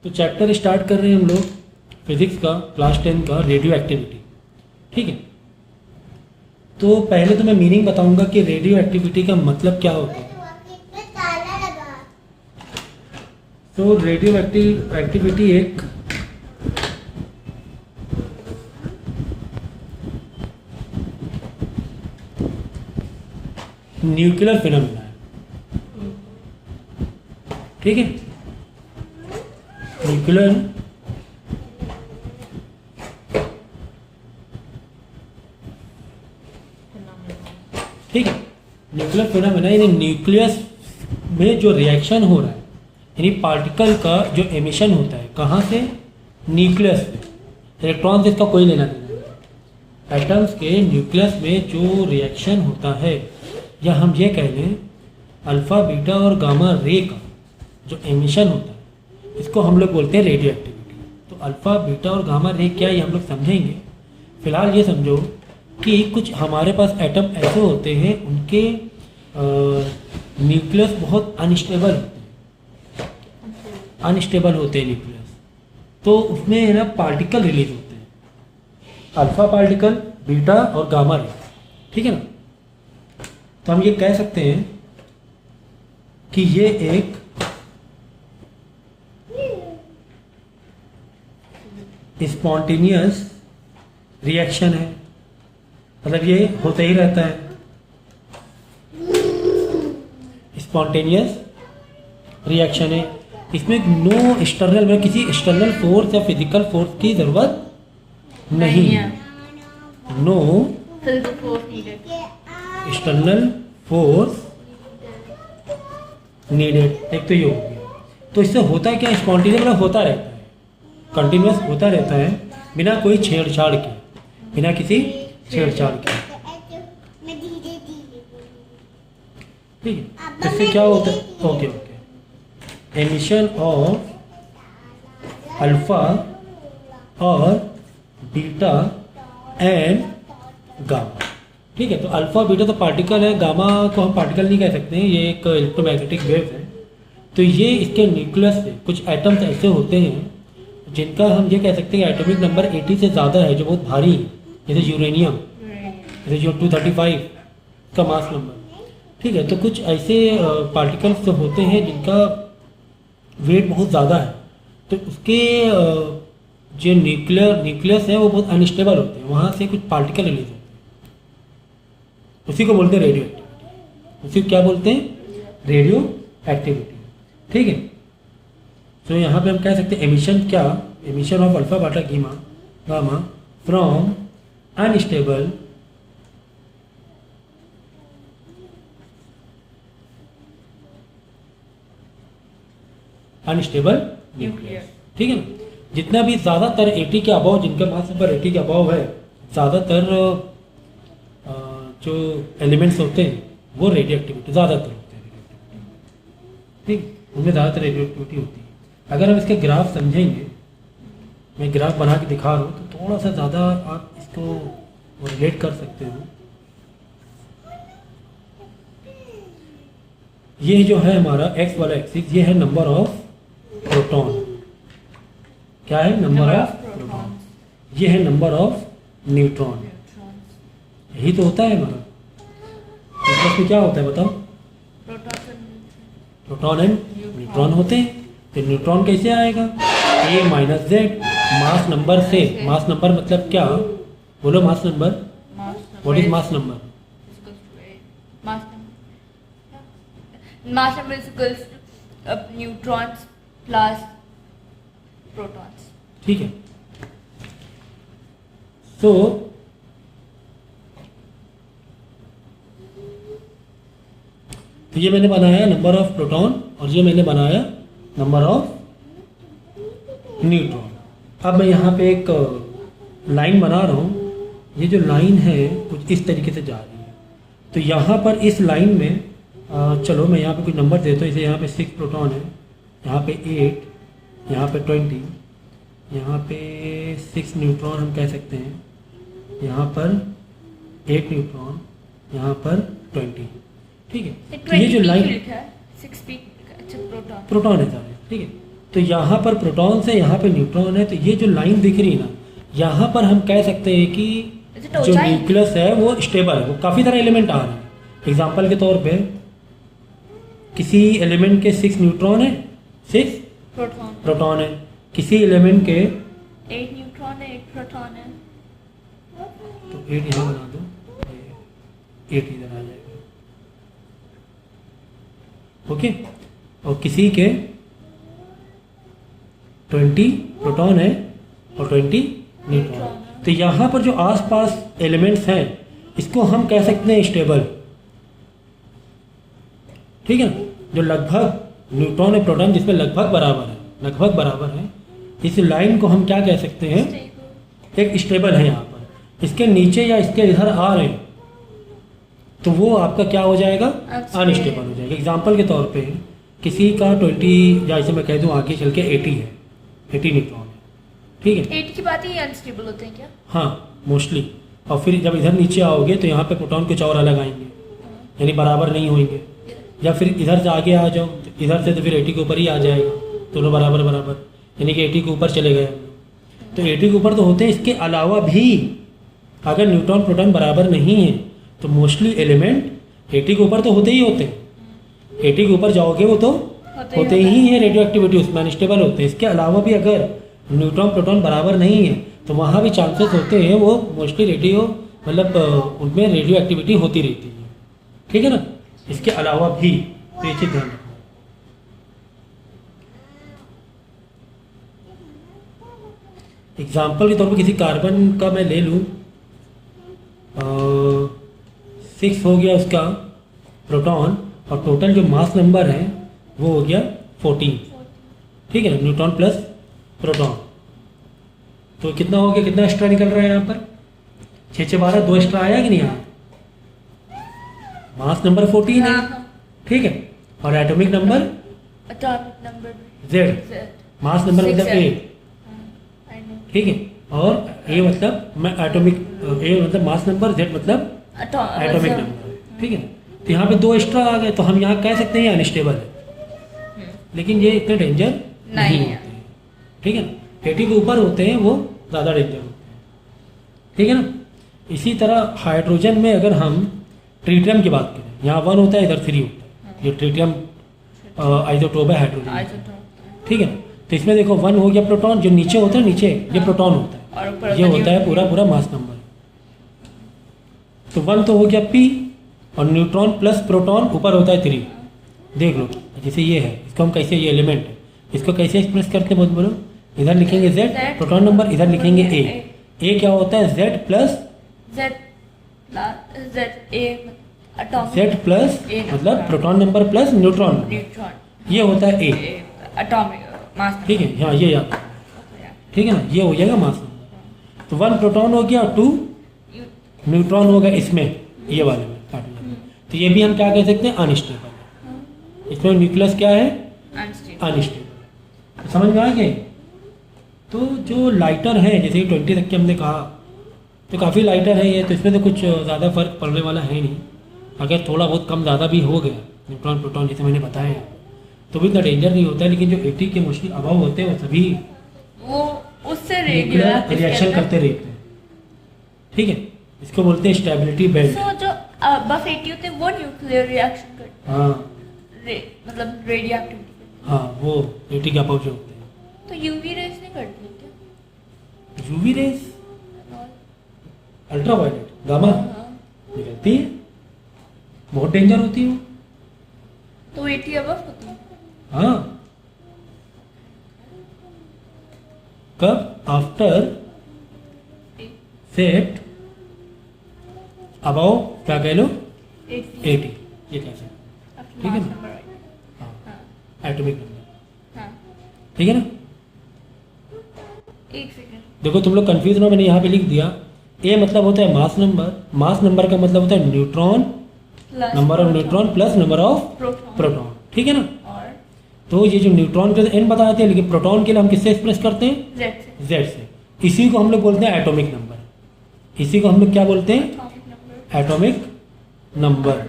तो chapter start कर रहे हैं हम लोग फिजिक्स का क्लास 10 का रेडियो एक्टिविटी। ठीक है, तो पहले तो मैं मीनिंग बताऊंगा कि रेडियो एक्टिविटी का मतलब क्या होता है। तो रेडियो एक्टिविटी एक न्यूक्लियर फिनोमेना है। ठीक है, न्यूक्लियर ठीक है, न्यूक्लियर फिनोमेना यानी न्यूक्लियस में जो रिएक्शन हो रहा है, यानी पार्टिकल का जो एमिशन होता है कहाँ से, न्यूक्लियस में। इलेक्ट्रॉन से इसका कोई लेना देना नहीं। एटम्स के न्यूक्लियस में जो रिएक्शन होता है, या हम ये कह लें अल्फा बीटा और गामा रे का जो एमिशन होता है, इसको हम लोग बोलते हैं रेडियो एक्टिविटी। तो अल्फा बीटा और गामा रे क्या, ये हम लोग समझेंगे। फिलहाल ये समझो कि कुछ हमारे पास एटम ऐसे होते हैं, उनके न्यूक्लियस बहुत अनस्टेबल होते हैं, अनस्टेबल होते हैं न्यूक्लियस। तो उसमें है ना पार्टिकल रिलीज होते हैं, अल्फा पार्टिकल, बीटा और गामा रे। ठीक है ना, तो हम ये कह सकते हैं कि ये एक स्पॉन्टेनियस रिएक्शन है, मतलब ये होता ही रहता है, स्पॉन्टेनियस रिएक्शन है। इसमें नो एक्सटर्नल में किसी एक्सटर्नल फोर्स या फिजिकल फोर्स की जरूरत नहीं है। No external force needed. एक तो ये हो गया। तो इससे होता है क्या, स्पॉन्टेनियस मतलब होता रहता है, कंटिन्यूस होता रहता है, बिना कोई छेड़छाड़ के, बिना किसी छेड़छाड़ के। ठीक है, इससे क्या होता है, okay okay, emission of alpha और बीटा एंड गामा। ठीक है, तो अल्फा बीटा तो पार्टिकल है, गामा को हम पार्टिकल नहीं कह सकते हैं, ये एक इलेक्ट्रोमैग्नेटिक वेव है। तो ये इसके न्यूक्लियस से कुछ एटम्स ऐसे होते हैं जिनका हम ये कह सकते हैं एटॉमिक नंबर 80 से ज़्यादा है, जो बहुत भारी है, जैसे यूरेनियम, जैसे जो 235 का मास नंबर। ठीक है, तो कुछ ऐसे पार्टिकल्स जो होते हैं जिनका वेट बहुत ज़्यादा है, तो उसके जो न्यूक्लियस है वो बहुत अनस्टेबल होते हैं, वहाँ से कुछ पार्टिकल रिलीज होते हैं, उसी को बोलते हैं रेडियो एक्टिविटी। उसी को क्या बोलते हैं, रेडियो एक्टिविटी। ठीक है, तो यहाँ पे हम कह सकते हैं एमिशन क्या, emission of alpha beta gamma from unstable nucleus. ठीक है ना, जितना भी ज़्यादातर 80 के अबाव, जिनका मास नंबर 80 के अबाव है, ज़्यादातर जो एलिमेंट्स होते हैं वो रेडियो एक्टिविटी ज़्यादातर होते हैं। ठीक, उनमें ज़्यादातर रेडियो एक्टिविटी होती है। अगर हम इसके ग्राफ समझेंगे, मैं ग्राफ बना के दिखा रहा हूँ, तो थोड़ा सा ज़्यादा आप इसको रिलेट कर सकते हो। ये जो है हमारा एक्स वाला एक्सिस, ये है नंबर ऑफ प्रोटॉन। क्या है, नंबर ऑफ प्रोटॉन। ये है नंबर ऑफ न्यूट्रॉन। यही तो होता है हमारा। इसमें क्या होता है बताओ, प्रोटॉन एंड न्यूट्रॉन होते हैं। तो न्यूट्रॉन कैसे आएगा, ए माइनस जेड, मास नंबर से। मास नंबर मतलब क्या, बोलो mass number, what is mass number? Mass number is equals to neutrons plus protons. ठीक है, तो ये मैंने बनाया नंबर ऑफ प्रोटॉन और ये मैंने बनाया नंबर ऑफ न्यूट्रॉन। अब मैं यहाँ पे एक लाइन बना रहा हूँ, ये जो लाइन है कुछ इस तरीके से जा रही है। तो यहाँ पर इस लाइन में चलो मैं यहाँ पे कुछ नंबर देता हूँ। जैसे यहाँ पे 6 प्रोटॉन है, यहाँ पे 8, यहाँ पे 20, यहाँ पे 6 न्यूट्रॉन हम कह सकते हैं, यहाँ पर 8 न्यूट्रॉन, यहाँ पर 20। ठीक है, तो ये जो लाइन प्रोटॉन प्रोटॉन है सारे। ठीक है, तो यहाँ पर प्रोटॉन्स है, यहाँ पे न्यूट्रॉन है, तो ये जो लाइन दिख रही है ना, यहाँ पर हम कह सकते हैं कि Is it जो ऊंचाई? न्यूक्लियस है वो स्टेबल है, वो काफ़ी सारे एलिमेंट आ रहे हैं। एग्जाम्पल के तौर पे किसी एलिमेंट के 6 न्यूट्रॉन है, 6 प्रोटॉन। प्रोटॉन है, किसी एलिमेंट के 8 न्यूट्रॉन है, 1 प्रोटॉन है। तो 8 यहाँ बना दो, 8 इधर आ जाएगा, ओके। और किसी के 20 प्रोटॉन है और 20 न्यूट्रॉन है। तो यहाँ पर जो आसपास एलिमेंट्स हैं इसको हम कह सकते हैं स्टेबल, ठीक है ना। जो लगभग न्यूट्रॉन और प्रोटॉन जिसमें लगभग बराबर है, इस लाइन को हम क्या कह सकते हैं, एक स्टेबल है। यहाँ पर इसके नीचे या इसके इधर आ रहे हैं तो वो आपका क्या हो जाएगा, अनस्टेबल हो जाएगा। एग्जाम्पल के तौर पे किसी का 20 या इसे मैं कह दूँ आगे चल के 80 है, 80 न्यूट्रॉन है, ठीक है। 8 की बात ही अनस्टेबल होते हैं क्या? हाँ मोस्टली। और फिर जब इधर नीचे आओगे तो यहाँ पे प्रोटॉन कुछ और अलग आएंगे, यानी बराबर नहीं होंगे। या फिर इधर से आगे आ जाओ, तो इधर से तो फिर 80 के ऊपर ही आ जाएगा, दोनों बराबर, यानी कि 80 के ऊपर चले गए। तो 80 के ऊपर तो होते हैं, इसके अलावा भी अगर न्यूट्रॉन प्रोटॉन बराबर नहीं है तो मोस्टली एलिमेंट 80 के ऊपर तो होते ही होते हैं। 80 के ऊपर जाओगे वो तो होते ही है, रेडियो एक्टिविटी उसमें अनस्टेबल होते हैं। इसके अलावा भी अगर न्यूट्रॉन प्रोटॉन बराबर नहीं है तो वहाँ भी चांसेस होते हैं, वो मोस्टली रेडियो मतलब उनमें रेडियो एक्टिविटी होती रहती है, ठीक है ना। इसके अलावा भी तो ये चीज़ ध्यान रखो। एग्जाम्पल के तौर पर किसी कार्बन का मैं ले लूँ, 6 हो गया उसका प्रोटॉन और टोटल जो मास नंबर है वो हो गया 14, ठीक है ना, न्यूट्रॉन प्लस प्रोटॉन। तो कितना हो गया, कितना एक्स्ट्रा निकल रहा है यहाँ पर, 6 6 12, 2 एक्स्ट्रा आया कि नहीं आया। मास नंबर 14 है, ठीक है, और atomic number atomic number Z, mass number मतलब A, ठीक है। और A मतलब मैं एटॉमिक, A मतलब मास नंबर, Z मतलब एटॉमिक नंबर, ठीक है। तो यहाँ पे 2 एक्स्ट्रा आ गए तो हम यहाँ कह सकते हैं अनस्टेबल है, लेकिन ये इतने डेंजर नहीं होते हैं, ठीक है ना। 80 के ऊपर होते हैं वो ज़्यादा डेंजर होते हैं, ठीक है ना। इसी तरह हाइड्रोजन में अगर हम ट्रिटियम की बात करें, यहाँ 1 होता है, इधर 3 होता है, ये ट्रिटियम आइसोटोप है हाइड्रोजन, ठीक है। तो इसमें देखो 1 हो गया प्रोटॉन, जो नीचे होता है, नीचे ये प्रोटॉन होता है, ये होता है पूरा मास नंबर। तो 1 तो हो गया P और न्यूट्रॉन प्लस प्रोटॉन ऊपर होता है 3। देख लो जैसे ये है, इसको हम कैसे, ये एलिमेंट है, इसको कैसे एक्सप्रेस करते हैं, बोलो। इधर लिखेंगे Z प्रोटॉन नंबर, इधर लिखेंगे A क्या होता है, Z प्लस Z प्लस मतलब प्रोटॉन नंबर प्लस न्यूट्रॉन, ये होता है A, एटॉमिक मास, ठीक है। हाँ ये याद, ठीक है ना, ये हो जाएगा मास नंबर। तो 1 प्रोटॉन हो गया और 2 न्यूट्रॉन हो गया इसमें, ये वाले में हाइड्रोजन में। तो ये भी हम क्या कह सकते हैं, अनस्टेबल। इसमें न्यूक्लियस क्या है, अनस्टेबल। समझ में आ गए। तो जो लाइटर है, जैसे 20 तक के हमने कहा, तो काफ़ी लाइटर है ये, तो इसमें तो कुछ ज़्यादा फर्क पड़ने वाला है नहीं। अगर थोड़ा बहुत कम ज़्यादा भी हो गया न्यूट्रॉन प्रोटॉन जैसे मैंने बताया तो भी इतना डेंजर नहीं होता है। लेकिन जो 80 के मोस्टली अभाव होते हैं वो सभी वो उससे न्यूक्लियर रिएक्शन करते रहते हैं, ठीक है। इसको बोलते हैं स्टेबिलिटी बेल्ट। तो जो बस 80 होते हैं वो न्यूक्लियर रिएक्शन करते हाँ हैं, मतलब रेडियो एक्टिविटी। हाँ वो 80 के अभाव जो होते हैं। तो यूवी रेस नहीं करती क्या? यूवी रेस, अल्ट्रावायलेट, गामा निकलती है, बहुत डेंजर होती है। तो 80 अबव होती है। हाँ कब, आफ्टर सेट अबाउ क्या कह लो 80, ये कह सकते, ठीक है ना। हाँ एटॉमिक नंबर, हाँ ठीक है ना। एक सेकंड, देखो तुम लोग कंफ्यूज ना, मैंने यहाँ पे लिख दिया ए मतलब होता है मास नंबर, मास नंबर का मतलब होता है neutron, number of neutron plus number of proton, ठीक है ना। और तो ये जो न्यूट्रॉन के एन बताते हैं, लेकिन प्रोटॉन के लिए हम किससे एक्सप्रेस करते हैं, जेड से। इसी को हम लोग बोलते हैं एटॉमिक नंबर, इसी को हम लोग क्या बोलते हैं, एटॉमिक नंबर।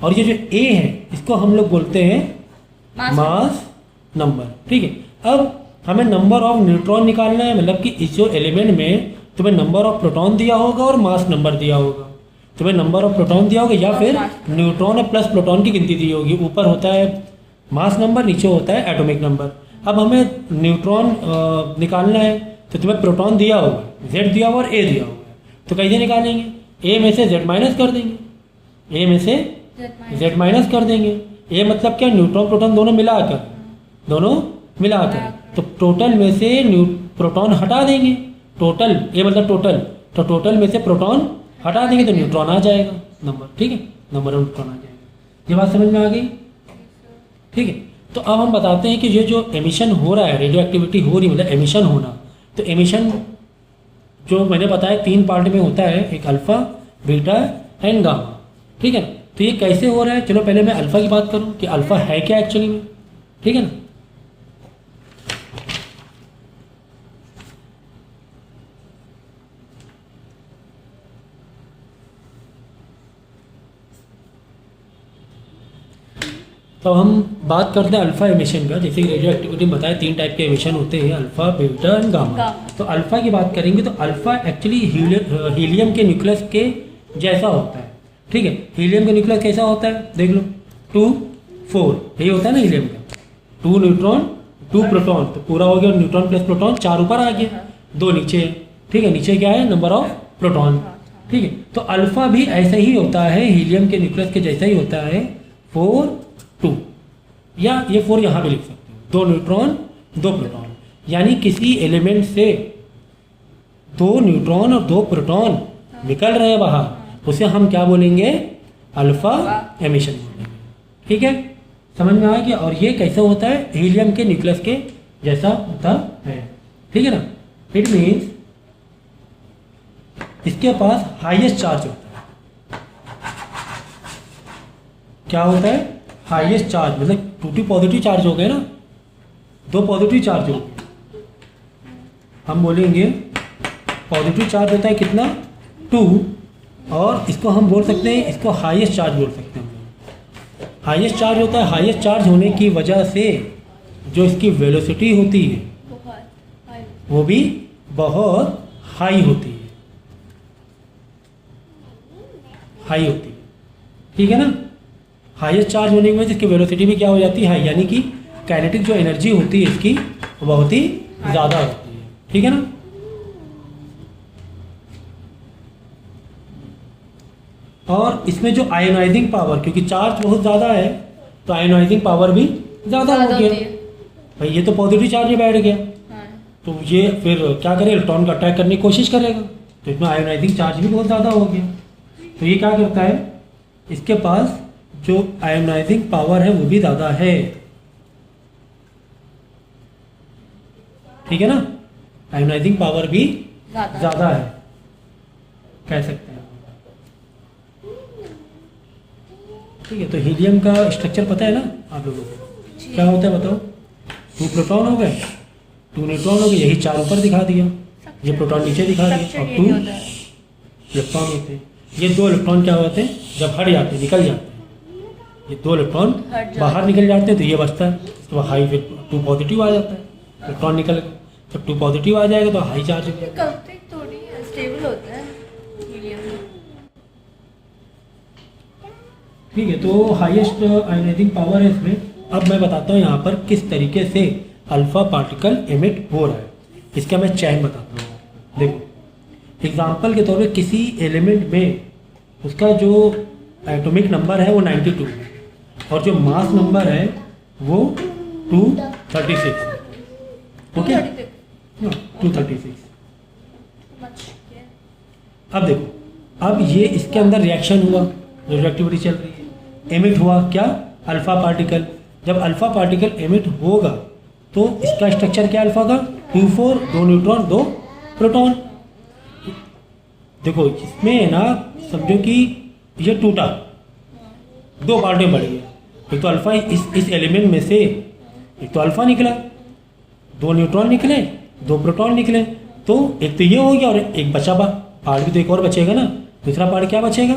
और ये जो ए है इसको हम लोग बोलते हैं मास नंबर, ठीक है। अब हमें नंबर ऑफ न्यूट्रॉन निकालना है, मतलब कि इस जो एलिमेंट में तुम्हें नंबर ऑफ प्रोटॉन दिया होगा और मास नंबर दिया होगा। तुम्हें नंबर ऑफ प्रोटॉन दिया होगा या फिर न्यूट्रॉन और प्लस प्रोटॉन की गिनती दी होगी। ऊपर होता है मास नंबर, नीचे होता है एटॉमिक नंबर। अब हमें न्यूट्रॉन निकालना है तो तुम्हें प्रोटॉन दिया होगा, Z दिया होगा और A दिया होगा, तो कैसे निकालेंगे? A में से Z माइनस कर देंगे, A में से Z माइनस कर देंगे। A मतलब क्या? न्यूट्रॉन प्रोटॉन दोनों मिलाकर, तो टोटल में से प्रोटॉन हटा देंगे। टोटल A मतलब टोटल, तो टोटल में से प्रोटॉन हटा देंगे तो न्यूट्रॉन आ जाएगा नंबर। ठीक है, नंबर ऑफ न्यूट्रॉन आ जाएगा। ये बात समझ में आ गई? ठीक है, तो अब हम बताते हैं कि ये जो एमिशन हो रहा है, रेडियो एक्टिविटी हो रही, मतलब एमिशन होना, तो एमिशन जो मैंने बताया 3 पार्ट में होता है, एक अल्फा, बीटा एंड गामा। ठीक है ना, तो ये कैसे हो रहा है? चलो पहले मैं अल्फा की बात करूं कि अल्फा है क्या एक्चुअली में। ठीक है ना, तो हम बात करते हैं अल्फा एमिशन का। जैसे कि रेडियो एक्टिविटी में बताया 3 टाइप के एमिशन होते हैं, अल्फा, बीटा एंड गामा। तो अल्फा की बात करेंगे तो अल्फा एक्चुअली हीलियम के न्यूक्लियस के जैसा होता है। ठीक है, हीलियम का न्यूक्लियस कैसा होता है? देख लो, 2 4 यही होता है ना हीलियम का, 2 न्यूट्रॉन 2 प्रोटॉन, तो पूरा हो गया न्यूट्रॉन प्लस प्रोटॉन, 4 ऊपर आ गया, 2 नीचे। ठीक है, नीचे क्या है? Number of proton. ठीक है, तो अल्फा भी ऐसे ही होता है, हीलियम के न्यूक्लियस के जैसा ही होता है, 4 2, या ये 4 यहाँ पे लिख सकते हो, 2 न्यूट्रॉन 2 प्रोटॉन। यानी किसी एलिमेंट से 2 न्यूट्रॉन और 2 प्रोटॉन निकल रहे हैं बाहर, उसे हम क्या बोलेंगे? अल्फा एमिशन बोलेंगे। ठीक है, समझ में आ गया? और ये कैसे होता है? हीलियम के न्यूक्लियस के जैसा होता है। ठीक है ना, इट मीन्स इसके पास हाईएस्ट चार्ज होता है। क्या होता है? हाईएस्ट चार्ज, मतलब 2 पॉजिटिव चार्ज हो गए ना, 2 पॉजिटिव चार्ज हो गए, हम बोलेंगे पॉजिटिव चार्ज होता है कितना? 2, और इसको हम बोल सकते हैं, इसको हाईएस्ट चार्ज बोल सकते हैं। हाईएस्ट चार्ज होता है, हाईएस्ट चार्ज होने की वजह से जो इसकी वेलोसिटी होती है वो भी बहुत हाई होती है, हाई होती है। ठीक है ना, हाईएस्ट चार्ज होने की वजह से इसकी वेलोसिटी भी क्या हो जाती है? हाई, यानी कि काइनेटिक जो एनर्जी होती है इसकी वो बहुत ही ज़्यादा होती है। ठीक है ना, और इसमें जो आयोनाइजिंग पावर, क्योंकि चार्ज बहुत ज़्यादा है तो आयोनाइजिंग पावर भी ज़्यादा हो गया। भाई ये तो पॉजिटिव चार्ज में बैठ गया, तो ये फिर क्या करे? इलेक्ट्रॉन को अटैक करने की कोशिश करेगा, तो इसमें आयोनाइजिंग चार्ज भी बहुत ज़्यादा हो गया। तो ये क्या करता है? इसके पास जो आयोनाइजिंग पावर है वो भी ज़्यादा है। ठीक है ना, आयोनाइजिंग पावर भी ज़्यादा है, कह सकते हैं। ठीक है, तो हीलियम का स्ट्रक्चर पता है ना आप लोगों को? क्या होता है बताओ? 2 प्रोटॉन हो गए, 2 न्यूट्रॉन हो गए, यही 4 ऊपर दिखा दिया, ये प्रोटॉन नीचे दिखा दिया, और 2 इलेक्ट्रॉन होते हैं। ये 2 इलेक्ट्रॉन क्या होते हैं? जब हट जाते हैं, निकल जाते हैं, ये 2 इलेक्ट्रॉन बाहर निकल जाते हैं तो ये बचता है, तो हाई, फिर 2 पॉजिटिव आ जाता है, इलेक्ट्रॉन निकल गए, जब 2 पॉजिटिव आ जाएगा तो हाई चार्ज हो जाएगा। थोड़ी स्टेबल होता है हीलियम। ठीक है, तो हाईएस्ट आयोनाइजिंग पावर है इसमें। अब मैं बताता हूँ यहाँ पर किस तरीके से अल्फा पार्टिकल एमिट हो रहा है, इसका मैं चैन बताता हूँ। देखो, एग्जाम्पल के तौर पे किसी एलिमेंट में उसका जो एटॉमिक नंबर है वो 92 है, और जो मास नंबर है वो 236। ओके, 236। अब देखो, अब ये इसके अंदर रिएक्शन हुआ, रेडियो एक्टिविटी चल रही है, एमिट हुआ क्या? Alpha particle. जब अल्फा पार्टिकल एमिट होगा तो इसका स्ट्रक्चर क्या अल्फा का? 2 4, 2 न्यूट्रॉन 2 प्रोटॉन। देखो इसमें ना, समझो कि ये टूटा, 2 पार्ट में बढ़ गया। एक तो अल्फा इस एलिमेंट में से एक तो अल्फा निकला, 2 न्यूट्रॉन निकले, 2 प्रोटॉन निकले, तो एक तो ये हो गया और एक बचा पार्ट भी तो एक और बचेगा ना। दूसरा पार्ट क्या बचेगा?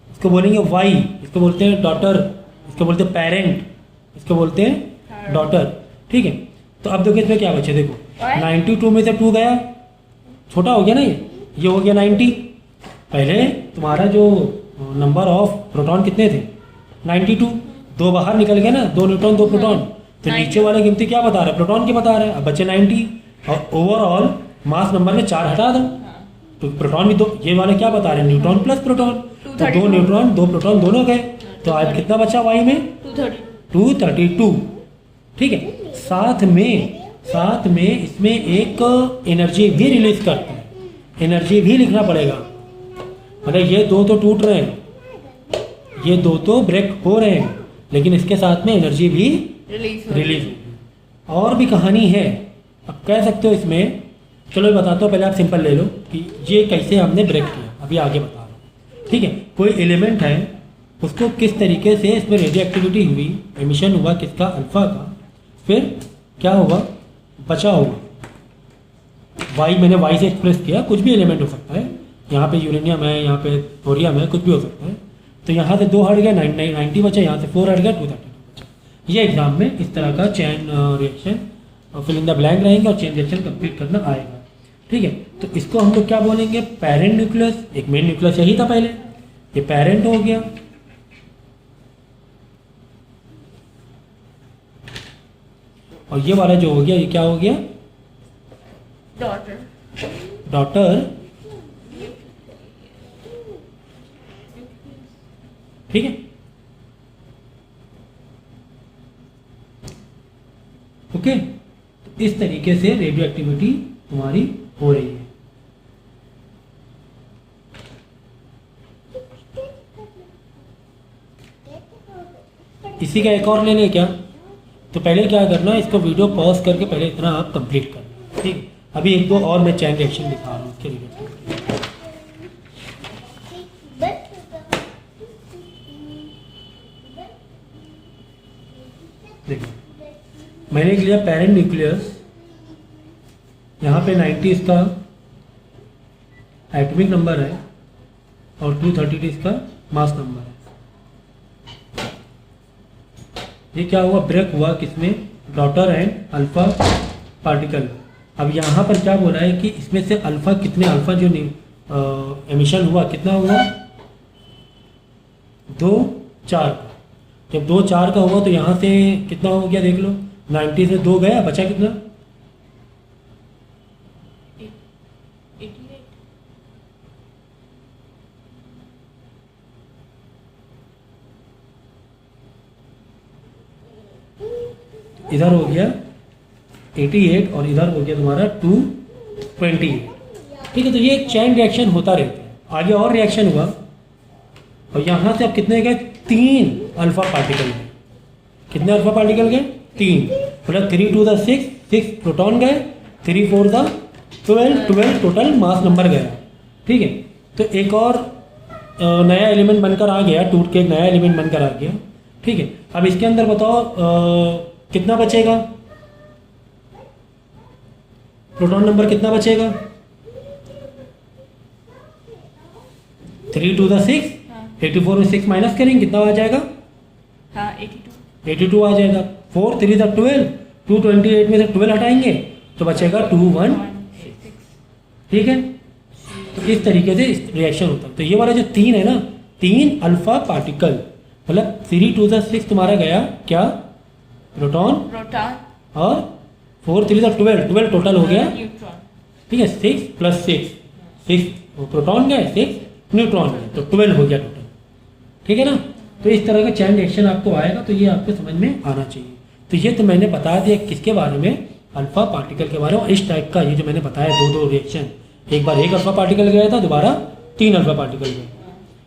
इसको बोलेंगे वाई, इसको बोलते हैं डॉटर, इसको बोलते हैं पेरेंट, इसको बोलते हैं डॉटर। ठीक है, तो अब देखो इसमें क्या बचे, देखो Why? 92 में से 2 गया, छोटा हो गया ना, ये हो गया 90। पहले तुम्हारा जो नंबर ऑफ प्रोटॉन कितने थे 92, 2 बाहर निकल गए ना, 2 न्यूट्रॉन 2 प्रोटॉन, तो 90। नीचे वाला गिनती क्या बता रहा है, प्रोटॉन की बता रहा है। अब बचे 90 और ओवरऑल मास नंबर में 4 हटा दो, हाँ, तो प्रोटॉन भी 2, ये वाले क्या बता रहे हैं, न्यूट्रॉन प्लस प्रोटॉन, तो 2 232। न्यूट्रॉन 2 प्रोटॉन दोनों गए, तो आज कितना बचा वाई में 230। 232। ठीक है, साथ में इसमें एक एनर्जी भी रिलीज करते हैं, एनर्जी भी लिखना पड़ेगा, मतलब ये 2 तो टूट रहे हैं, ये 2 तो ब्रेक हो रहे हैं, लेकिन इसके साथ में एनर्जी भी रिलीज रिलीज होगी। और भी कहानी है, अब कह सकते हो इसमें, चलो मैं बताता हूँ, पहले आप सिंपल ले लो कि ये कैसे हमने ब्रेक किया, अभी आगे बता रहा हूँ। ठीक है, कोई एलिमेंट है, उसको किस तरीके से इसमें रेडियो एक्टिविटी हुई, एमिशन हुआ किसका, अल्फा का, फिर क्या होगा, बचा होगा वाई, मैंने वाई से एक्सप्रेस किया, कुछ भी एलिमेंट हो सकता है, यहाँ पे यूरेनियम है, यहाँ पे थोरियम है, कुछ भी हो सकता है। तो यहाँ से 2 हट गया, 90 बचा, यहाँ से 4 हट गया, 232 बचा। ये एग्जाम में इस तरह का चैन रिएक्शन और फिल इन द ब्लैंक रहेंगे और चेन रिएक्शन कंप्लीट करना आएगा। ठीक है, तो इसको हम लोग क्या बोलेंगे, पेरेंट न्यूक्लियस। एक मेन न्यूक्लियस यही था पहले, ये पेरेंट हो गया, और ये वाला जो हो गया, ये क्या हो गया, डॉटर। ठीक है, ओके, तो इस तरीके से रेडियो एक्टिविटी तुम्हारी हो रही है। इसी का एक और ले लें क्या, तो पहले क्या करना, इसको वीडियो पॉज करके पहले इतना आप कंप्लीट करना। ठीक है, अभी 1-2 और मैं चैन रिएक्शन दिखा रहा हूँ इसके रिलेटेड। देखो, मैंने लिया पेरेंट न्यूक्लियस, यहाँ पे 90 इसका एटॉमिक नंबर है और 232 इसका मास नंबर है। ये क्या हुआ, ब्रेक हुआ किसमें, डॉटर एंड अल्फा पार्टिकल। अब यहाँ पर क्या बोला है कि इसमें से अल्फा कितने, अल्फा जो एमिशन हुआ कितना हुआ, 2-4 का। जब 2-4 का हुआ तो यहाँ से कितना हो गया, देख लो, 90 से 2 गया, बचा कितना, 88। इधर हो गया 88 और इधर हो गया तुम्हारा 228। ठीक है, तो ये एक चैन रिएक्शन होता रहता है। आगे और रिएक्शन हुआ और यहाँ से अब कितने गए, 3 अल्फा पार्टिकल गए। कितने अल्फा पार्टिकल गए, 3, मतलब 3 to the 6 प्रोटॉन गए, 3 4 the 12 टोटल मास नंबर गया। ठीक है, तो एक और नया एलिमेंट बनकर आ गया, टूट के एक नया एलिमेंट बनकर आ गया। ठीक है, अब इसके अंदर बताओ कितना बचेगा, प्रोटॉन नंबर कितना बचेगा, 3 to the 6, 84 में 6 माइनस करेंगे कितना आ जाएगा, हाँ 82 आ जाएगा। 4 3 the 12, 228 में से 12 हटाएंगे तो बचेगा 216। ठीक है, तो इस तरीके से रिएक्शन होता है। तो ये वाला जो 3 है ना, 3 अल्फा पार्टिकल, मतलब 3 to the 6 तुम्हारा गया क्या, प्रोटॉन, प्रोटॉन और 4 3 the 12 टोटल हो गया। न्यूट्रॉन। ठीक है, 6 + 6 प्रोटॉन गए, 6 न्यूट्रॉन गए, तो 12 हो गया टोटल। ठीक है ना, तो इस तरह का चैन रिएक्शन आपको आएगा, तो ये आपको समझ में आना चाहिए। तो ये तो मैंने बता दिया किसके बारे में, अल्फा पार्टिकल के बारे में। और इस टाइप का ये जो मैंने बताया 2 रिएक्शन, एक बार 1 अल्फा पार्टिकल गया था, दोबारा 3 अल्फा पार्टिकल गए,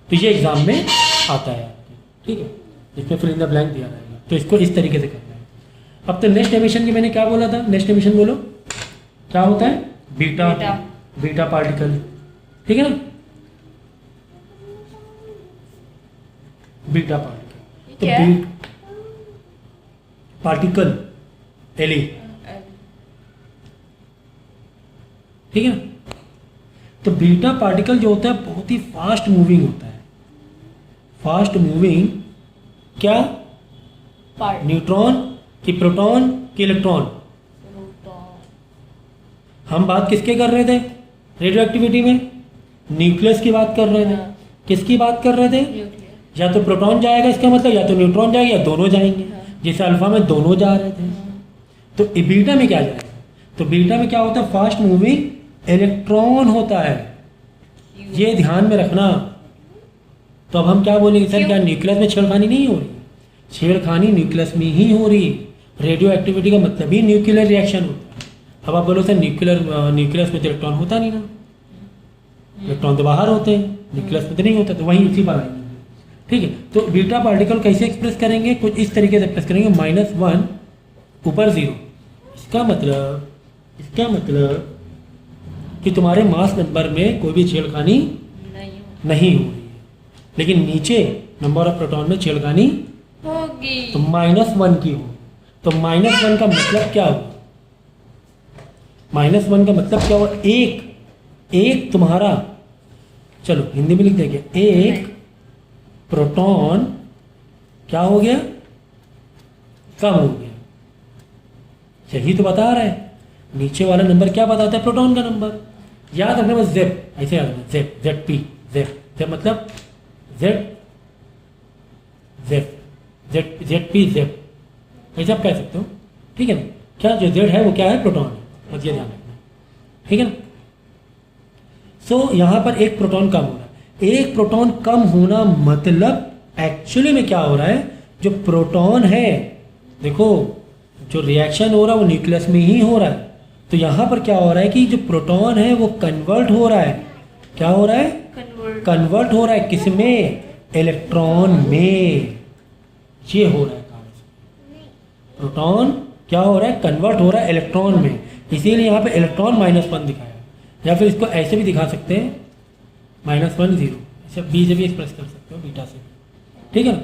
तो ये एग्जाम में आता है आपके। ठीक है, इसमें फिल इन द ब्लैंक दिया रहेगा, तो इसको इस तरीके से करना है। अब तो नेक्स्ट एमिशन की मैंने क्या बोला था, नेक्स्ट एमिशन बोलो क्या होता है, बीटा पार्टिकल। ठीक है ना, बीटा पार्टिकल, तो क्या है? पार्टिकल एली। ठीक है ना, तो बीटा पार्टिकल जो होता है बहुत ही फास्ट मूविंग होता है। फास्ट मूविंग क्या, पार्ट न्यूट्रॉन कि प्रोटॉन कि इलेक्ट्रॉन? प्रोटॉन। हम बात किसके कर रहे थे रेडियो एक्टिविटी में? न्यूक्लियस की बात कर रहे थे। हाँ। किसकी बात कर रहे थे? न्यूक्लियर। या तो प्रोटॉन जाएगा इसका मतलब, या तो न्यूट्रॉन जाएगा, या दोनों जाएंगे। हाँ। जैसे अल्फा में दोनों जा रहे थे। तो बीटा में क्या जाएगा? तो बीटा में क्या होता है? फास्ट मूविंग इलेक्ट्रॉन होता है, ये ध्यान में रखना। तो अब हम क्या बोलेंगे सर, क्यों? क्या न्यूक्लियस में छेड़खानी नहीं हो रही? छेड़खानी न्यूक्लियस में ही हो रही। रेडियो एक्टिविटी का मतलब ही न्यूक्लियर रिएक्शन होता है। अब आप बोलो सर न्यूक्लियस में तो इलेक्ट्रॉन होता नहीं ना, इलेक्ट्रॉन तो बाहर होते हैं, न्यूक्लियस में तो नहीं होता। तो वहीं उसी पर आएंगे। ठीक है, तो बीटा पार्टिकल कैसे एक्सप्रेस करेंगे? कुछ इस तरीके से एक्सप्रेस करेंगे, -1 ऊपर 0। इसका मतलब कि तुम्हारे मास नंबर में कोई भी छेड़खानी नहीं हो रही है, लेकिन नीचे नंबर ऑफ प्रोटॉन में छेड़खानी होगी। तो -1 की हो। तो -1 का मतलब क्या हो? -1 का मतलब क्या हो? एक तुम्हारा, चलो हिंदी में लिख देंगे, एक प्रोटॉन क्या हो गया? कम हो गया। यही तो बता रहा है। नीचे वाला नंबर क्या बताता है? प्रोटॉन का नंबर। याद रखना बस, जेड ऐसे याद रखना, जेड जेड मतलब जेड पी जेड ऐसे आप कह सकते हो। ठीक है ना? क्या जो जेड है वो क्या है? प्रोटॉन है। बस ये ध्यान रखना। ठीक है ना? सो यहाँ पर एक प्रोटॉन कम हो रहा है। एक प्रोटॉन कम होना मतलब एक्चुअली में क्या हो रहा है? जो प्रोटॉन है, देखो जो रिएक्शन हो रहा है वो न्यूक्लियस में ही हो रहा है। तो यहाँ पर क्या हो रहा है कि जो प्रोटॉन है वो कन्वर्ट हो रहा है। क्या हो रहा है? कन्वर्ट हो रहा है। किसमें? इलेक्ट्रॉन में। ये हो रहा है कार्य। प्रोटॉन क्या हो रहा है? कन्वर्ट हो रहा है इलेक्ट्रॉन में। इसीलिए यहाँ पे इलेक्ट्रॉन -1 दिखाया। या फिर इसको ऐसे भी दिखा सकते हैं, -1 0। ऐसे बी से भी एक्सप्रेस कर सकते हो, बीटा से। ठीक है ना?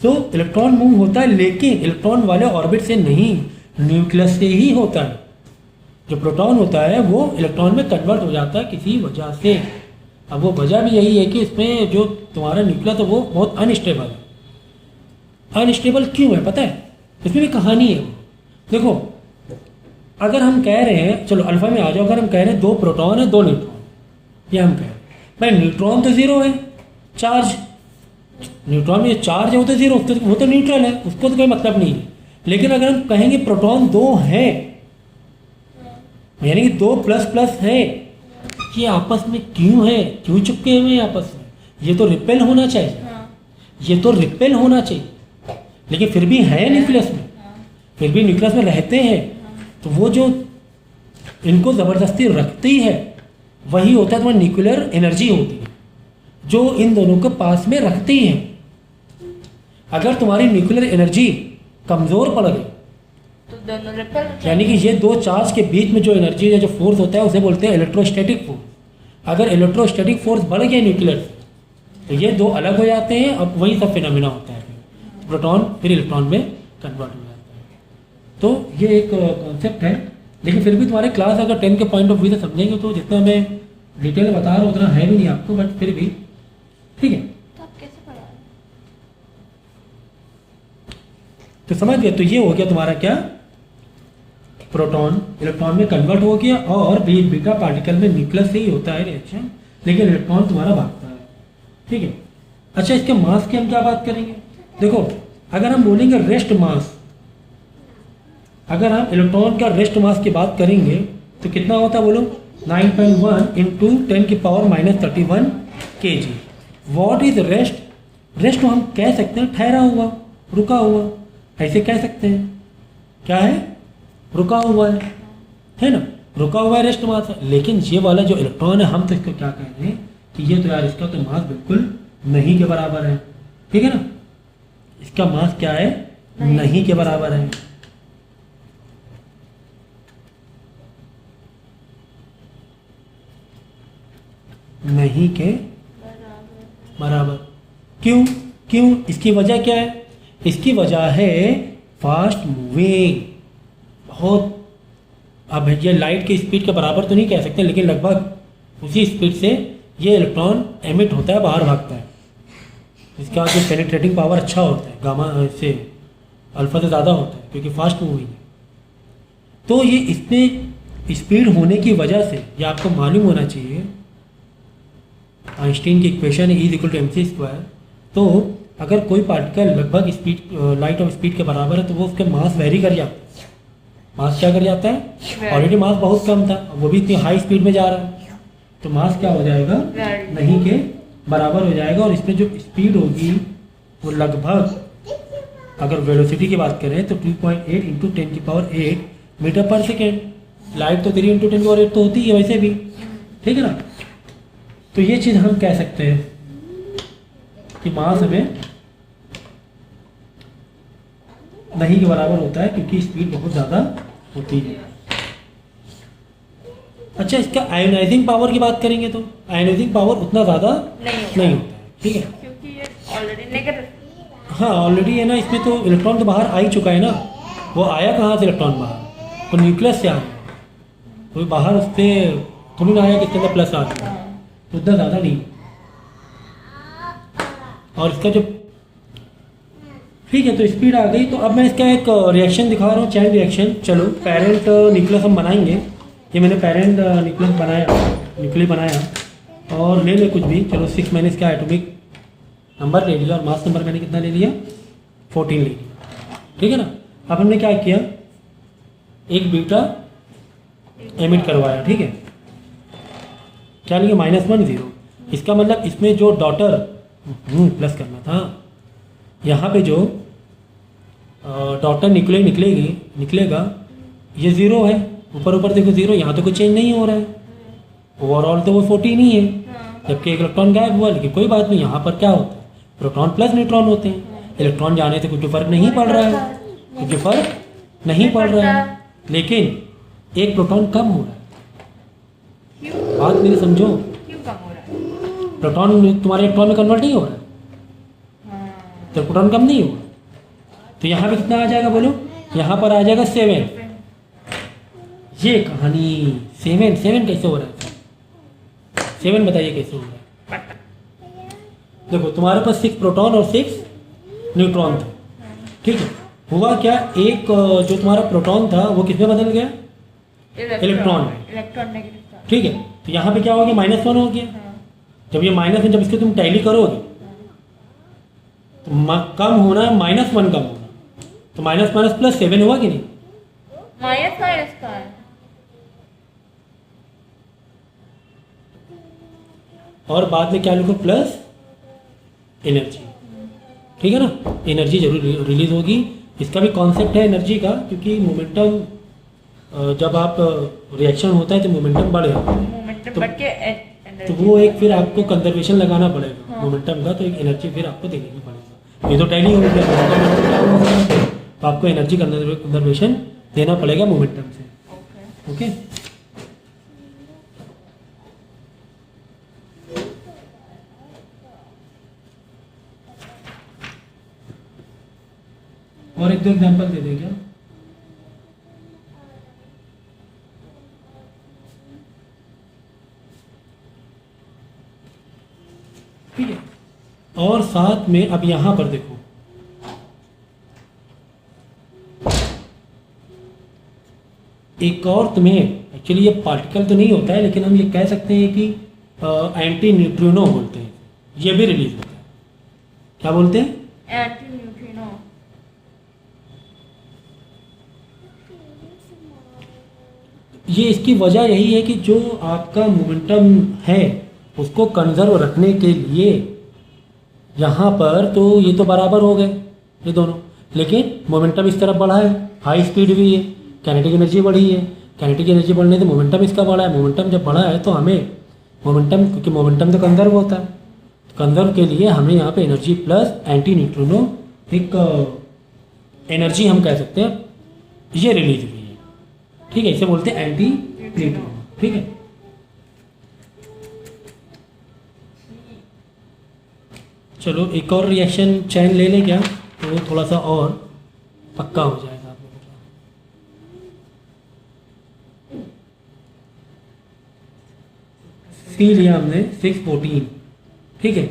सो इलेक्ट्रॉन मूव होता है, लेकिन इलेक्ट्रॉन वाले ऑर्बिट से नहीं, न्यूक्लियस से ही होता है। जो प्रोटॉन होता है वो इलेक्ट्रॉन में कन्वर्ट हो जाता है किसी वजह से। अब वो वजह भी यही है कि इसमें जो तुम्हारा न्यूक्लियस है वो बहुत अनस्टेबल है। अनस्टेबल क्यों है पता है? इसमें भी कहानी है। देखो अगर हम कह रहे हैं, चलो अल्फा में आ जाओ, अगर हम कह रहे हैं 2 प्रोटॉन है 2 न्यूट्रॉन, ये हम कह रहे हैं भाई न्यूट्रॉन तो 0 है, चार्ज न्यूट्रॉन में चार्ज है वो तो 0, वो तो न्यूट्रल है, उसको तो कोई मतलब नहीं है। लेकिन अगर हम कहेंगे प्रोटॉन 2 है, यानी कि 2++ है, ये आपस में क्यों है? क्यों चिपके हुए हैं आपस में? ये तो रिपेल होना चाहिए। ये तो रिपेल होना चाहिए, लेकिन फिर भी है न्यूक्लियस में, फिर भी न्यूक्लियस में रहते हैं। तो वो जो इनको ज़बरदस्ती रखती है वही होता है तुम्हारी न्यूक्लियर एनर्जी होती है, जो इन दोनों को पास में रखती है। अगर तुम्हारी न्यूक्लियर एनर्जी कमज़ोर पड़ गई तो दोनों रिपेल, यानी कि ये 2 चार्ज के बीच में जो एनर्जी है, जो फोर्स होता है, उसे बोलते हैं इलेक्ट्रोस्टैटिक फोर्स। अगर इलेक्ट्रोस्टैटिक फोर्स बढ़ गया न्यूक्लियर से तो ये 2 अलग हो जाते हैं। अब वही सब फिनोमिना होता है, प्रोटॉन फिर इलेक्ट्रॉन में कन्वर्ट हो जाता है। तो ये एक कॉन्सेप्ट है, लेकिन फिर भी तुम्हारे क्लास अगर 10 के पॉइंट ऑफ व्यू से समझेंगे तो जितना मैं डिटेल बता रहा हूँ उतना है भी नहीं आपको, बट फिर भी ठीक है। तो आप कैसे पढ़ा रहे? तो समझ गए? तो ये हो गया तुम्हारा क्या? प्रोटॉन इलेक्ट्रॉन में कन्वर्ट हो गया, और बीटा पार्टिकल में न्यूक्लियस से ही होता है रिएक्शन, लेकिन इलेक्ट्रॉन तुम्हारा भागता है। ठीक है। अच्छा, इसके मास की हम क्या बात करेंगे? देखो अगर हम बोलेंगे रेस्ट मास, अगर हम इलेक्ट्रॉन का रेस्ट मास की बात करेंगे तो कितना होता है बोलो? 9.1 into 10⁻31 kg। What is rest? Rest को हम कह सकते हैं ठहरा हुआ, रुका हुआ, ऐसे कह सकते हैं। क्या है? रुका हुआ है ना? रुका हुआ है रेस्ट मास है। लेकिन ये वाला जो इलेक्ट्रॉन है, हम तो इसको क्या कह रहे हैं कि ये तो यार इसका तो मास बिल्कुल नहीं के बराबर है। ठीक है ना? इसका मास क्या है? नहीं के बराबर है। नहीं के बराबर। क्यों? क्यों? इसकी वजह क्या है? इसकी वजह है फास्ट मूविंग, बहुत। अब ये लाइट की स्पीड के बराबर तो नहीं कह सकते, लेकिन लगभग उसी स्पीड से ये इलेक्ट्रॉन एमिट होता है, बाहर भागता है। इसका जो पेनिट्रेटिंग पावर अच्छा होता है गामा से अल्फा से ज़्यादा होता है, क्योंकि फास्ट मूविंग है। तो ये इसमें स्पीड होने की वजह से ये आपको मालूम होना चाहिए, आइंस्टीन की इक्वेशन है E=mc²। तो अगर कोई पार्टिकल लगभग स्पीड लाइट ऑफ स्पीड के बराबर है तो वो उसके मास वेरी कर जाता है। मास क्या कर जाता है? ऑलरेडी मास बहुत कम था, वो भी इतनी हाई स्पीड में जा रहा है, तो मास क्या हो जाएगा? नहीं के बराबर हो जाएगा। और इसमें जो स्पीड होगी वो लगभग, अगर वेलोसिटी की बात करें तो 2.8 इंटू 10⁸ मीटर पर सेकेंड। लाइट तो 3 इंटू 10⁸ तो होती है वैसे भी, ठीक है ना। तो ये चीज़ हम कह सकते हैं कि मास हमें नहीं के बराबर होता है क्योंकि स्पीड बहुत ज़्यादा होती है। अच्छा, इसका आयोनाइजिंग पावर की बात करेंगे तो आयोनाइजिंग पावर उतना ज़्यादा नहीं होता है, ठीक है, क्योंकि ये ऑलरेडी नेगेटिव। हाँ ऑलरेडी है ना, इसमें तो इलेक्ट्रॉन तो बाहर आ ही चुका है ना। वो आया कहाँ से इलेक्ट्रॉन बाहर? वो न्यूक्लियस से आया, तो बाहर उस पर थोड़ी ना आया कि इसके अंदर प्लस आ गया, तो उतना ज़्यादा नहीं। और इसका जो, ठीक है, तो स्पीड आ गई। तो अब मैं इसका एक रिएक्शन दिखा रहा हूँ, चैन रिएक्शन। चलो, पेरेंट न्यूक्लियस हम बनाएंगे। ये मैंने पेरेंट न्यूक्लियस बनाया और ले ले कुछ भी। चलो 6 मैंने इसका एटॉमिक नंबर ले लिया और मास नंबर मैंने कितना ले लिया? 14 ले लिया, ठीक है ना। अब हमने क्या किया? एक बीटा एमिट करवाया, ठीक है। क्या लिया? -1 0। इसका मतलब इसमें जो डॉटर प्लस करना था, यहाँ पे जो डॉटर निकलेगा ये 0 है। ऊपर देखो 0, यहाँ तो कुछ चेंज नहीं हो रहा है। ओवरऑल तो वो 14 ही है, जबकि एक इलेक्ट्रॉन गायब हुआ। लेकिन कोई बात नहीं, यहाँ पर क्या होता है? प्रोटॉन प्लस न्यूट्रॉन होते हैं। इलेक्ट्रॉन जाने से कुछ फर्क नहीं पड़ रहा है, कुछ फर्क नहीं पड़ रहा है। लेकिन एक प्रोटॉन कम हो रहा है। बात मेरी समझो, क्यों कम हो रहा है? प्रोटॉन तुम्हारे इलेक्ट्रॉन में कन्वर्ट नहीं हो रहा है, तो प्रोटॉन कम नहीं हुआ। तो यहाँ पे कितना आ जाएगा बोलो? यहाँ पर आ जाएगा 7। ये कहानी 7 कैसे हो रहा है? 7 बताइए कैसे हो रहा है? देखो, तुम्हारे पास 6 प्रोटॉन और 6 न्यूट्रॉन थे, ठीक है। हुआ क्या? एक जो तुम्हारा प्रोटॉन था वो किसमें बदल गया? इलेक्ट्रॉन में। इलेक्ट्रॉन नेगेटिव था, ठीक है। तो यहाँ पे क्या हो गया? -1 हो गया। जब ये -1, जब इसको तुम टैली करोगे तो कम होना है, -1 कम होना, तो -+7 हुआ कि नहीं? माइनस का है। और बाद में क्या लिखो? प्लस एनर्जी, ठीक है ना। एनर्जी जरूर रिलीज होगी। इसका भी कॉन्सेप्ट है एनर्जी का, क्योंकि मोमेंटम, जब आप रिएक्शन होता है तो मोमेंटम बढ़ेगा, मोमेंटम बढ़ के तो वो एक फिर आपको कंजर्वेशन लगाना पड़ेगा मोमेंटम का, तो एक एनर्जी फिर आपको देनी पड़ेगा। ये तो टैली हो गया, तो आपको एनर्जी कंजर्वेशन देना पड़ेगा मोमेंटम से, ओके। और एक दो एग्जांपल दे दें क्या? ठीक है। और साथ में अब यहां पर देखो, एक और तुम्हें, एक्चुअली ये पार्टिकल तो नहीं होता है, लेकिन हम ये कह सकते हैं कि एंटी न्यूट्रिनो बोलते हैं, ये भी रिलीज होता है। क्या बोलते हैं? Anti neutrino. ये इसकी वजह यही है कि जो आपका मोमेंटम है उसको कंजर्व रखने के लिए यहाँ पर, तो ये तो बराबर हो गए ये दोनों, लेकिन मोमेंटम इस तरफ बढ़ा है, हाई स्पीड भी है, काइनेटिक एनर्जी बढ़ी है। काइनेटिक एनर्जी बढ़ने से मोमेंटम इसका बढ़ा है। मोमेंटम जब बढ़ा है तो हमें मोमेंटम, क्योंकि मोमेंटम तो कंजर्व होता है, तो कंजर्व के लिए हमें यहाँ पे एनर्जी प्लस एंटी न्यूट्रिनो, एक एनर्जी हम कह सकते हैं, ये रिलीज हुई है, ठीक है। इसे बोलते हैं एंटी न्यूट्रिनो, ठीक है। चलो एक और रिएक्शन चैन ले लें क्या, तो थोड़ा सा और पक्का हो जाएगा आप लोगों का। सी लिया हमने 614, ठीक है।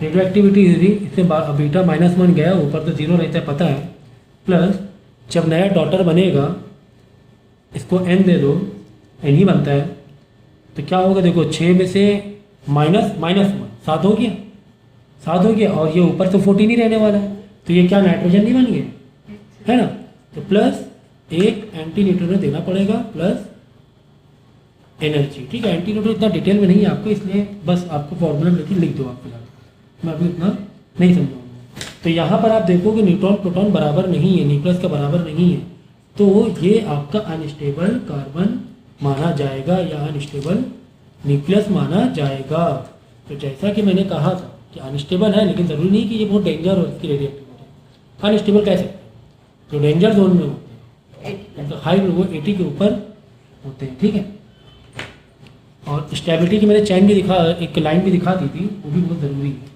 रेडियो एक्टिविटी हुई, इससे बीटा -1 गया, ऊपर तो 0 रहता है पता है, प्लस जब नया डॉटर बनेगा इसको n दे दो, n ही बनता है, तो क्या होगा देखो 6 में से माइनस माइनस 1 7 हो गया, 7 हो गया, और ये ऊपर तो 14 ही रहने वाला है, तो ये क्या नाइट्रोजन नहीं बन गया, है ना। तो प्लस एक एंटी न्यूट्रॉन देना पड़ेगा प्लस एनर्जी, ठीक है। एंटी न्यूट्रॉन इतना डिटेल में नहीं है आपको, इसलिए बस आपको फॉर्मूला लेके लिख दो आप फिलहाल, मैं अभी इतना नहीं समझाऊंगा। तो यहाँ पर आप देखो कि न्यूट्रॉन प्रोटॉन बराबर नहीं है, न्यूक्लियस का बराबर नहीं है, तो ये आपका अनस्टेबल कार्बन माना जाएगा या अनस्टेबल न्यूक्लियस माना जाएगा। तो जैसा कि मैंने कहा था कि अनस्टेबल है, लेकिन ज़रूरी नहीं कि ये बहुत डेंजर हो इसकी रेडिएटिविटी। अनस्टेबल कह सकते हैं जो डेंजर जोन में होते हैं, तो हाई वो 80 के ऊपर होते हैं, ठीक है। और स्टेबिलिटी की मैंने चैन भी दिखा, एक लाइन भी दिखा दी थी, वो भी बहुत ज़रूरी है।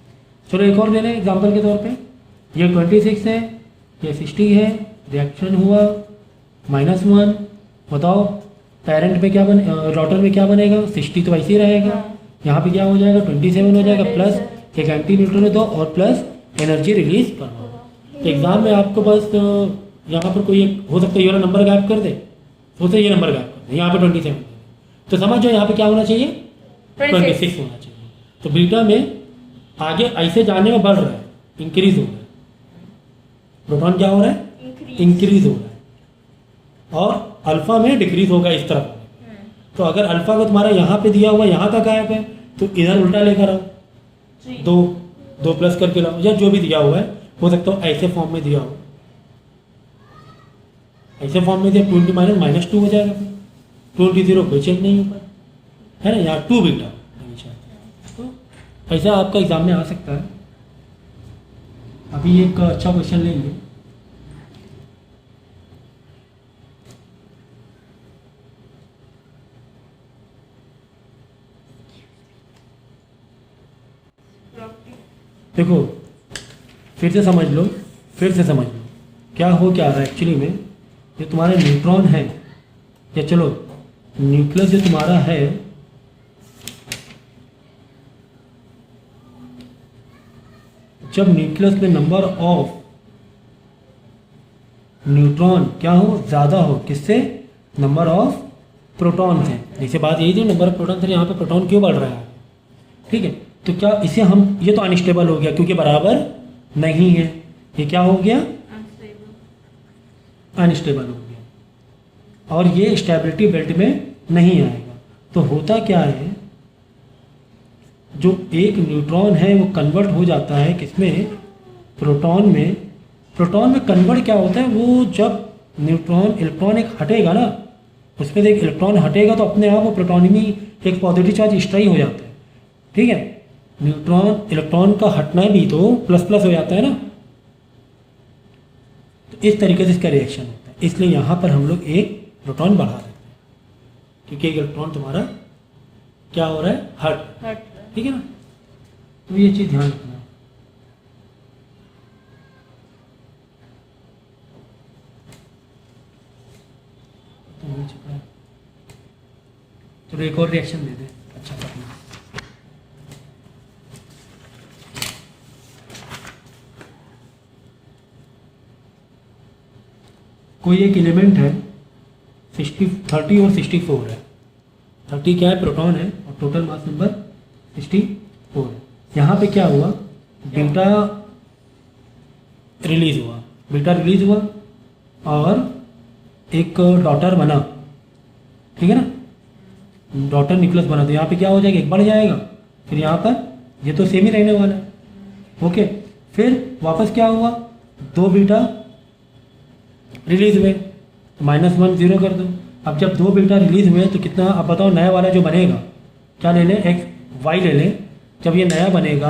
चलो एक और ले लें एग्जाम्पल के तौर पे, ये 26 है, ये 60 है, रिएक्शन हुआ -1, बताओ पेरेंट पे क्या बने, डॉटर में क्या बनेगा, 60 तो वैसे ही रहेगा, यहाँ पे क्या हो जाएगा 27 हो जाएगा, प्लस एक एंटी न्यूट्रॉन दो और प्लस एनर्जी रिलीज करना। तो एग्जाम में आपको बस यहाँ पर कोई एक हो सकता है ये वाला नंबर गायब कर दे, सोचते ये नंबर गायब कर दे, यहाँ पे 27, तो समझ जाओ यहाँ पे क्या होना चाहिए 26 होना चाहिए। तो बीटा में आगे ऐसे जाने में बढ़ रहा है, इंक्रीज हो रहा है, प्रोटॉन क्या हो रहा है इंक्रीज हो रहा है, और अल्फा में डिक्रीज होगा इस तरफ। तो अगर अल्फा को तुम्हारा यहाँ पे दिया हुआ यहाँ का गायब है, तो इधर उल्टा लेकर आओ, दो प्लस करके लाओ, या जो भी दिया हुआ है, हो सकता है ऐसे फॉर्म में दिया हो, ऐसे फॉर्म में दिया 20 माइनस -2 हो जाएगा, 20 कोई चेंज नहीं ऊपर, है ना, यहाँ 2 बीटा हमेशा। तो ऐसा आपका एग्जाम में आ सकता है। अभी एक अच्छा क्वेश्चन लेंगे, देखो फिर से समझ लो, क्या हो क्या रहा है एक्चुअली में। जो तुम्हारे न्यूट्रॉन है, या चलो न्यूक्लियस जो तुम्हारा है, जब न्यूक्लियस में नंबर ऑफ न्यूट्रॉन क्या हो ज़्यादा हो, किससे, नंबर ऑफ प्रोटॉन से। जैसे बात यही थी नंबर ऑफ प्रोटॉन से, यहाँ पे प्रोटॉन क्यों बढ़ रहा है, ठीक है। तो क्या इसे हम, ये तो अनस्टेबल हो गया क्योंकि बराबर नहीं है, ये क्या हो गया अनस्टेबल हो गया, और ये स्टेबिलिटी बेल्ट में नहीं आएगा। तो होता क्या है, जो एक न्यूट्रॉन है वो कन्वर्ट हो जाता है किसमें, प्रोटॉन में। प्रोटॉन में कन्वर्ट क्या होता है, वो जब न्यूट्रॉन इलेक्ट्रॉन एक हटेगा ना, उसमें से एक इलेक्ट्रॉन हटेगा तो अपने आप वो प्रोटॉन में एक पॉजिटिव चार्ज एक्स्ट्रा ही हो जाता है, ठीक है। न्यूट्रॉन इलेक्ट्रॉन का हटना भी तो प्लस प्लस हो जाता है ना, तो इस तरीके से इसका रिएक्शन होता है। इसलिए यहाँ पर हम लोग एक प्रोटॉन बढ़ा देते हैं, क्योंकि एक इलेक्ट्रॉन तुम्हारा क्या हो रहा है, हट, ठीक है ना। तो ये चीज़ ध्यान रखना। तो हो चुका है, चलो एक और रिएक्शन दे दे, अच्छा करना। कोई एक एलिमेंट है 30 और 64 है, 30 क्या है प्रोटॉन है, और टोटल मास नंबर 64 है। यहाँ पे क्या हुआ, बीटा रिलीज हुआ, और एक डॉटर बना, ठीक है ना, डॉटर न्यूक्लियस बना। तो यहाँ पे क्या हो जाएगा, एक बढ़ जाएगा, फिर यहाँ पर ये तो सेम ही रहने वाला है, ओके। फिर वापस क्या हुआ, 2 बीटा रिलीज हुए, -1 0 कर दो। अब जब 2 बीटा रिलीज हुए तो कितना, अब बताओ नया वाला जो बनेगा, क्या ले लें, एक्स वाई ले लें। जब ये नया बनेगा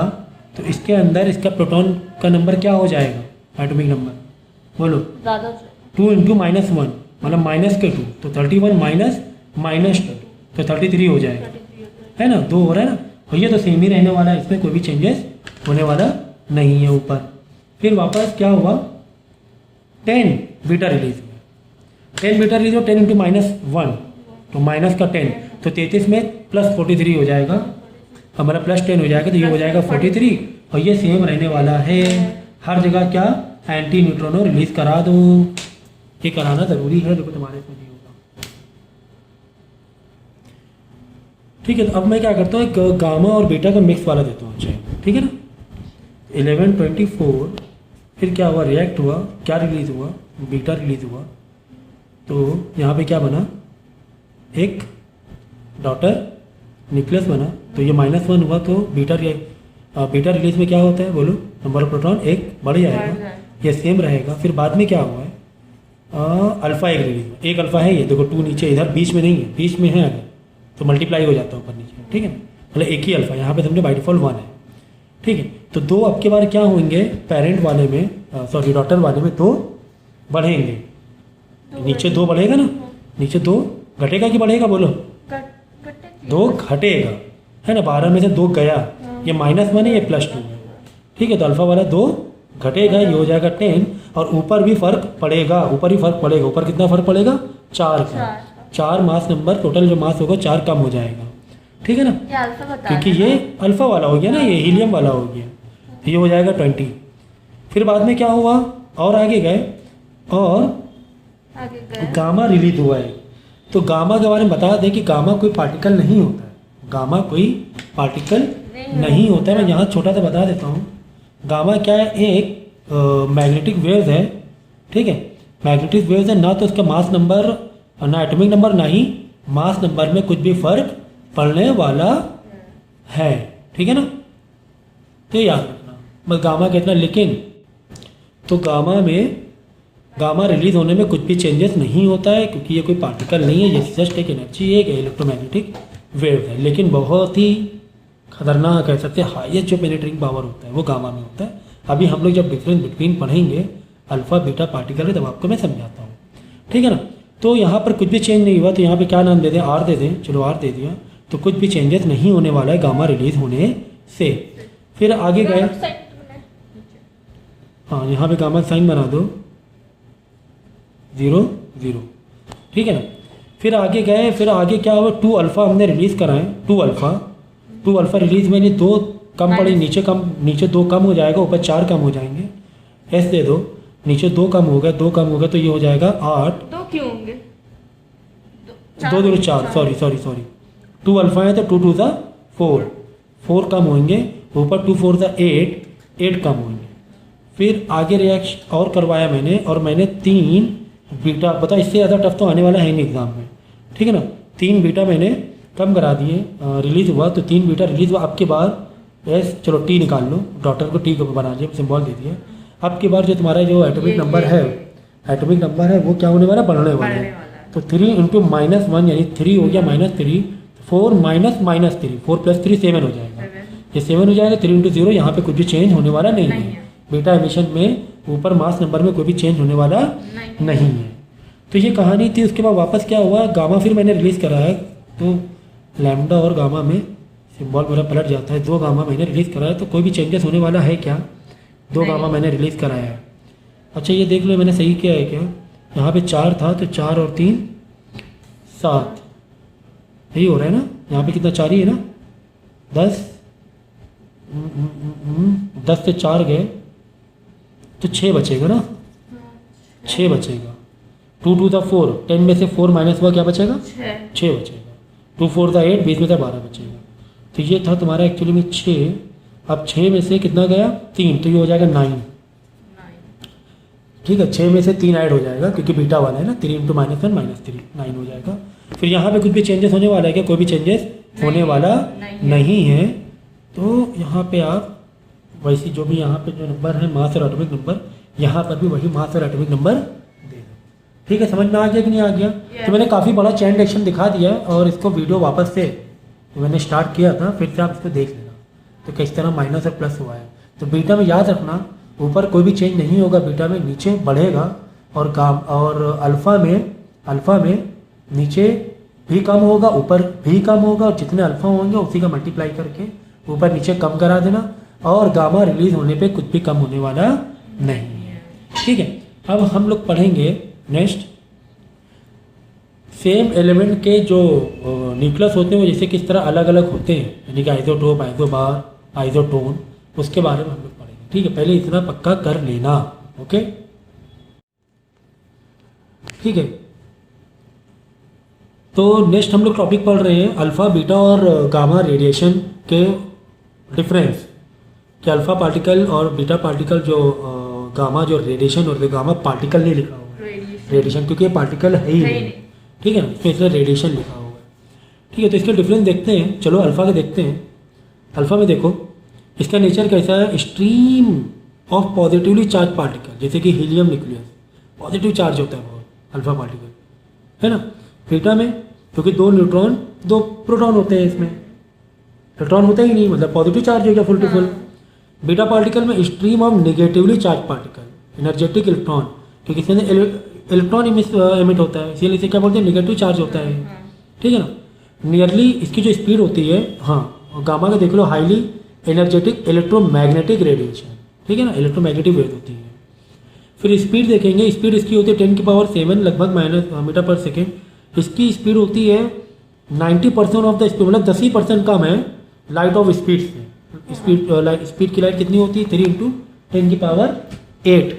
तो इसके अंदर इसका प्रोटॉन का नंबर क्या हो जाएगा, एटॉमिक नंबर बोलो, 2 × -1 मतलब -2, तो 31 -2 तो 33 हो जाएगा, है ना, 2 हो रहा है ना। और ये तो सेम ही रहने वाला है, इसमें कोई भी चेंजेस होने वाला नहीं है ऊपर। फिर वापस क्या हुआ, 10 बीटा रिलीज हुआ, 10 बीटा रिलीज हुआ, 10 × -1 तो माइनस का 10, तो 33 में +43 हो जाएगा, हमारा +10 हो जाएगा, तो ये हो जाएगा 43। और ये सेम रहने वाला है हर जगह, क्या एंटी न्यूट्रॉनो रिलीज करा दो, ये कराना ज़रूरी है, देखो तुम्हारे इसमें नहीं होगा। ठीक है, तो अब मैं क्या करता हूँ, एक गामा और बीटा का मिक्स वाला देता हूँ चेन, ठीक है ना। 1124 फिर क्या हुआ, रिएक्ट हुआ, क्या रिलीज हुआ, बीटा रिलीज हुआ, तो यहाँ पे क्या बना, एक डॉटर न्यूक्लियस बना, तो ये -1 हुआ, तो बीटा रिलीज में क्या होता है बोलो, नंबर ऑफ प्रोटॉन एक बढ़ जाएगा, ये सेम रहेगा। फिर बाद में क्या हुआ है, अल्फा एक रिलीज में, एक अल्फा है, ये देखो 2 नीचे, इधर बीच में नहीं है, बीच में है अगर तो मल्टीप्लाई हो जाता है ऊपर नीचे, ठीक है ना, मतलब एक ही अल्फा, यहाँ पे समझो बाई डिफॉल्ट 1 है, ठीक है। तो 2 अब के बार क्या होंगे, पेरेंट वाले में सॉरी डॉटर वाले में 2 बढ़ेंगे, नीचे 2 बढ़ेगा ना, नीचे 2 घटेगा कि बढ़ेगा बोलो, 2 घटेगा, है ना, 12 में से 2 गया, ये -1 है, ये +2 है, ठीक है। तो अल्फा वाला 2 घटेगा, ये हो जाएगा 10, और ऊपर भी फर्क पड़ेगा, ऊपर ही फर्क पड़ेगा, ऊपर कितना फर्क पड़ेगा, 4 का, 4 मास नंबर, टोटल जो मास होगा 4 कम हो जाएगा, ठीक है ना, ये अल्फा बता क्योंकि ये अल्फा वाला हो गया ना, ये हीलियम वाला हो गया, तो ये हो जाएगा 20। फिर बाद में क्या हुआ, और आगे गए, और आगे गए, गामा रिलीज हुआ है, तो गामा के बारे में बता दें कि गामा कोई पार्टिकल नहीं होता है, गामा कोई पार्टिकल नहीं होता है। मैं यहाँ छोटा सा बता देता हूँ, गामा क्या है, एक मैग्नेटिक वेव्स है, ठीक है, मैग्नेटिक वेव्स है, ना तो उसका मास नंबर, ना एटॉमिक नंबर, ना ही मास नंबर में कुछ भी फर्क पड़ने वाला है, ठीक है ना, तो याद रखना, बस गामा कितना, लेकिन तो गामा रिलीज होने में कुछ भी चेंजेस नहीं होता है, क्योंकि ये कोई पार्टिकल नहीं है, ये जस्ट एक एनर्जी है, एक इलेक्ट्रोमैग्नेटिक वेव है, लेकिन बहुत ही खतरनाक कह सकते हैं, हाईएस्ट जो पेनिट्रेटिंग पावर होता है वो गामा में होता है। अभी हम लोग जब डिफरेंस बिटवीन पढ़ेंगे अल्फा बीटा पार्टिकल है, तब आपको मैं समझाता हूँ, ठीक है ना। तो यहाँ पर कुछ भी चेंज नहीं हुआ, तो यहाँ पे क्या नाम दे दें, आर दे दें, चलो आर दे दिया, तो कुछ भी चेंजेस नहीं होने वाला है गामा रिलीज होने से। फिर आगे गए, हाँ यहाँ पे गामा साइन बना दो, 0 0, ठीक है ना। फिर आगे गए, फिर आगे क्या हुआ, 2 अल्फा हमने रिलीज कराएं, 2 अल्फा रिलीज में 2 कम पड़े, नीचे 2 कम हो जाएगा, ऊपर 4 कम हो जाएंगे, एस दे दो, नीचे 2 कम हो गया, 2 कम हो गया, तो ये हो जाएगा 8, 2 क्यों होंगे, 2 2 4, सॉरी 2 अल्फा है तो 2 2 ज़ा 4 कम होंगे, ऊपर 2 4 ज़ा 8 कम होंगे। फिर आगे रिएक्शन और करवाया मैंने, और मैंने 3 बीटा, पता इससे ज़्यादा टफ तो आने वाला है नहीं एग्जाम में, ठीक है ना, 3 बीटा मैंने कम करा दिए, रिलीज हुआ, तो 3 बीटा रिलीज हुआ। अब के बाद एस, चलो टी निकाल लो, डॉटर को टी को बना दिया, सिंबल दे दिया। अब के बाद जो तुम्हारा जो एटॉमिक नंबर है वो क्या होने वाला, बढ़ने वाला है, तो 3 इंटू -1 यानी 3 हो गया, -3, 4 माइनस 3, 4 + 3 7 हो जाएगा, ये 7 हो जाएगा, 3 इंटू 0, यहाँ पे कुछ भी चेंज होने वाला नहीं है, बीटा एमिशन में ऊपर मास नंबर में कोई भी चेंज होने वाला नहीं है। तो ये कहानी थी। उसके बाद वापस क्या हुआ, गामा फिर मैंने रिलीज़ कराया, तो लैम्डा और गामा में सिंबल मेरा पलट जाता है, 2 गामा मैंने रिलीज़ कराया, तो कोई भी चेंजेस होने वाला है क्या, 2 गामा मैंने रिलीज़ कराया है। अच्छा ये देख लो मैंने सही किया है क्या, यहाँ पे 4 था, तो 4 और 3 7, यही हो रहा है ना, यहाँ पे कितना 4 ही है ना, 10 से 4 गए तो 6 बचेगा ना, 6 बचेगा, 2 2 ज़ा 4, 10 में से 4 माइनस हुआ, क्या बचेगा, 6 बचेगा, 2 4 ज़ा 8, 20 में से 12 बचेगा। तो ये था तुम्हारा एक्चुअली में 6, अब 6 में से कितना गया, 3, तो ये हो जाएगा 9, ठीक है, 6 में से 3 ऐड हो जाएगा क्योंकि बीटा वाला है ना, 3 इंटू -1 -3, 9 हो जाएगा। फिर यहाँ पे कुछ भी चेंजेस होने वाला है क्या, कोई भी चेंजेस होने वाला नहीं है। तो यहाँ पे आप वैसे जो भी यहाँ पे जो नंबर है मास और एटॉमिक नंबर, यहाँ पर भी वही मास और एटॉमिक नंबर दे दो, ठीक है। समझ में आ गया कि नहीं आ गया? तो मैंने काफ़ी बड़ा चैन रिएक्शन दिखा दिया है, और इसको वीडियो वापस से तो मैंने स्टार्ट किया था, फिर से आप इसको देख लेना, तो किस तरह माइनस और प्लस हुआ है। तो बीटा में याद रखना, ऊपर कोई भी चेंज नहीं होगा, बीटा में नीचे बढ़ेगा, और अल्फ़ा में नीचे भी कम होगा, ऊपर भी कम होगा, और जितने अल्फ़ा होंगे उसी का मल्टीप्लाई करके ऊपर नीचे कम करा देना, और गामा रिलीज होने पे कुछ भी कम होने वाला नहीं है, ठीक है। अब हम लोग पढ़ेंगे नेक्स्ट, सेम एलिमेंट के जो न्यूक्लियस होते हैं वो जैसे किस तरह अलग अलग होते हैं, यानी कि आइसोटोप, आइसोबार, आइसोटोन, उसके बारे में हम लोग पढ़ेंगे, ठीक है। पहले इतना पक्का कर लेना, ओके, ठीक है। तो नेक्स्ट हम लोग टॉपिक पढ़ रहे हैं अल्फ़ा बीटा और गामा रेडिएशन के डिफरेंस, कि अल्फ़ा पार्टिकल और बीटा पार्टिकल जो गामा जो रेडिएशन और गामा पार्टिकल नहीं लिखा हुआ है, रेडिएशन क्योंकि ये पार्टिकल है ही नहीं, ठीक है ना, तो इसलिए रेडिएशन लिखा हुआ है। ठीक है, तो इसके डिफरेंस देखते हैं। चलो अल्फ़ा के देखते हैं। अल्फ़ा में देखो इसका नेचर कैसा है, stream of positively charge particle, जैसे कि हीलियम न्यूक्लियस पॉजिटिव चार्ज होता है बहुत अल्फ़ा पार्टिकल, है ना। बीटा में क्योंकि 2 न्यूट्रॉन 2 प्रोटॉन होते हैं, इसमें इलेक्ट्रॉन होता ही नहीं, मतलब पॉजिटिव चार्ज हो गया full to full. Beta particle में stream of negatively charge particle, energetic electron, क्योंकि इसमें इलेक्ट्रॉन एमिट होता है, इसीलिए इसे क्या बोलते हैं, नेगेटिव चार्ज होता है, ठीक है ना। नियरली इसकी जो स्पीड होती है, हाँ, और गामा का देख लो, हाईली एनर्जेटिक इलेक्ट्रोमैग्नेटिक रेडिएशन, ठीक है ना, इलेक्ट्रोमैग्नेटिक वेव होती है। फिर स्पीड देखेंगे, स्पीड इसकी होती है 10⁻⁷ लगभग मीटर पर सेकेंड। इसकी स्पीड होती है 90% ऑफ द स्पीड, मतलब 10% कम है लाइट ऑफ स्पीड से। स्पीड की लाइट कितनी होती है, 3 × 10⁸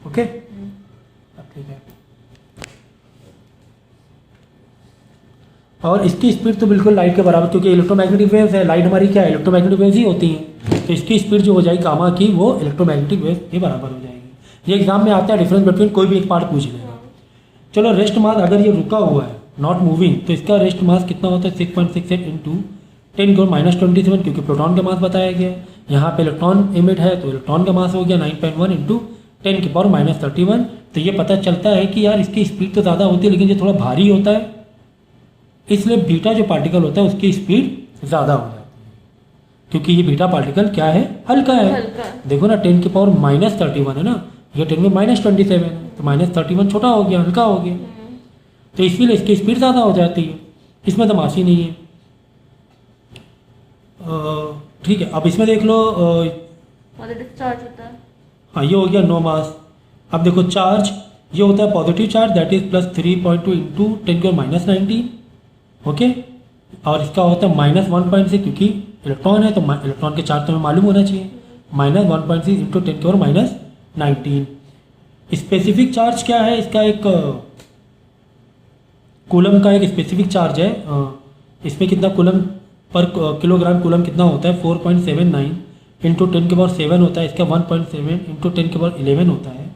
ओके, ठीक है। और इसकी स्पीड तो बिल्कुल लाइट के बराबर, क्योंकि इलेक्ट्रोमैग्नेटिक वेव्स है, लाइट हमारी क्या है, इलेक्ट्रोमैग्नेटिक वेव्स ही होती हैं, तो इसकी स्पीड जो हो जाएगी गामा की, वो इलेक्ट्रोमैग्नेटिक वेव के बराबर हो जाएगी। ये एग्जाम में आता है, डिफरेंस बिटवीन कोई भी एक पार्ट पूछ लेगा। चलो रेस्ट मास, अगर ये रुका हुआ है नॉट मूविंग, तो इसका रेस्ट मास कितना होता है, 6.68 × 10⁻27, क्योंकि प्रोटॉन का मास बताया गया है। यहाँ पे इलेक्ट्रॉन इमिट है तो इलेक्ट्रॉन का मास हो गया 9.1 × 10⁻31। तो ये पता चलता है कि यार इसकी स्पीड तो ज़्यादा होती है, लेकिन ये थोड़ा भारी होता है, इसलिए बीटा जो पार्टिकल होता है उसकी स्पीड ज़्यादा हो जाती है, क्योंकि ये बीटा पार्टिकल क्या है, हल्का है। देखो ना 10⁻31 है ना, ये 10⁻27 है, तो -31 छोटा हो गया, हल्का हो गया, तो इसीलिए इसकी स्पीड ज़्यादा हो जाती है। इसमें तमाशी नहीं है। ठीक है, अब इसमें देख लो, पॉजिटिव चार्ज होता है, हाँ, ये हो गया नो मास। अब देखो चार्ज, ये होता है positive charge, that is +3.2 × 10⁻19, okay. और इसका होता है -1.6, क्योंकि इलेक्ट्रॉन है तो इलेक्ट्रॉन के चार्ज तो हमें मालूम होना चाहिए, -1.6 × 10⁻19। स्पेसिफिक चार्ज क्या है इसका, एक कूलम का एक स्पेसिफिक चार्ज है। इसमें कितना कूलम पर किलोग्राम कूलम कितना होता है, 4.79 × 10⁻7 होता है, इसका 1.7 × 10⁻11 होता है,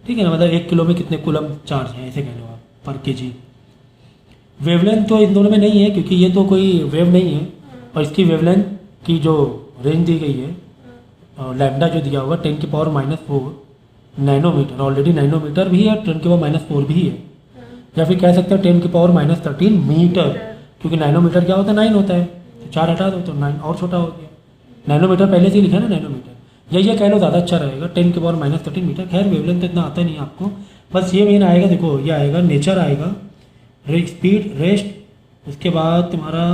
ठीक है ना, मतलब 1 किलो में कितने कूलम चार्ज है, ऐसे कह लो आप, पर केजी। वेवलेंथ तो इन दोनों में नहीं है, क्योंकि ये तो कोई वेव नहीं है, और इसकी वेवलेंथ की जो रेंज दी गई है, लैम्डा जो दिया होगा 10⁻⁻4 नैनोमीटर, ऑलरेडी नैनोमीटर भी है, 10⁻⁻4 भी है, या फिर कह सकते हो 10⁻13 मीटर, क्योंकि नैनोमीटर क्या होता है, 9 होता है, तो 4 हटा दो तो 9 और छोटा हो गया। नैनोमीटर पहले से ही लिखा है ना, नैनोमीटर, ये कह लो ज़्यादा अच्छा रहेगा, 10⁻⁻13 मीटर। खैर वेवलेंथ तो इतना आता नहीं आपको, बस ये मेन आएगा, देखो ये आएगा, नेचर आएगा, स्पीड, रेस्ट, उसके बाद तुम्हारा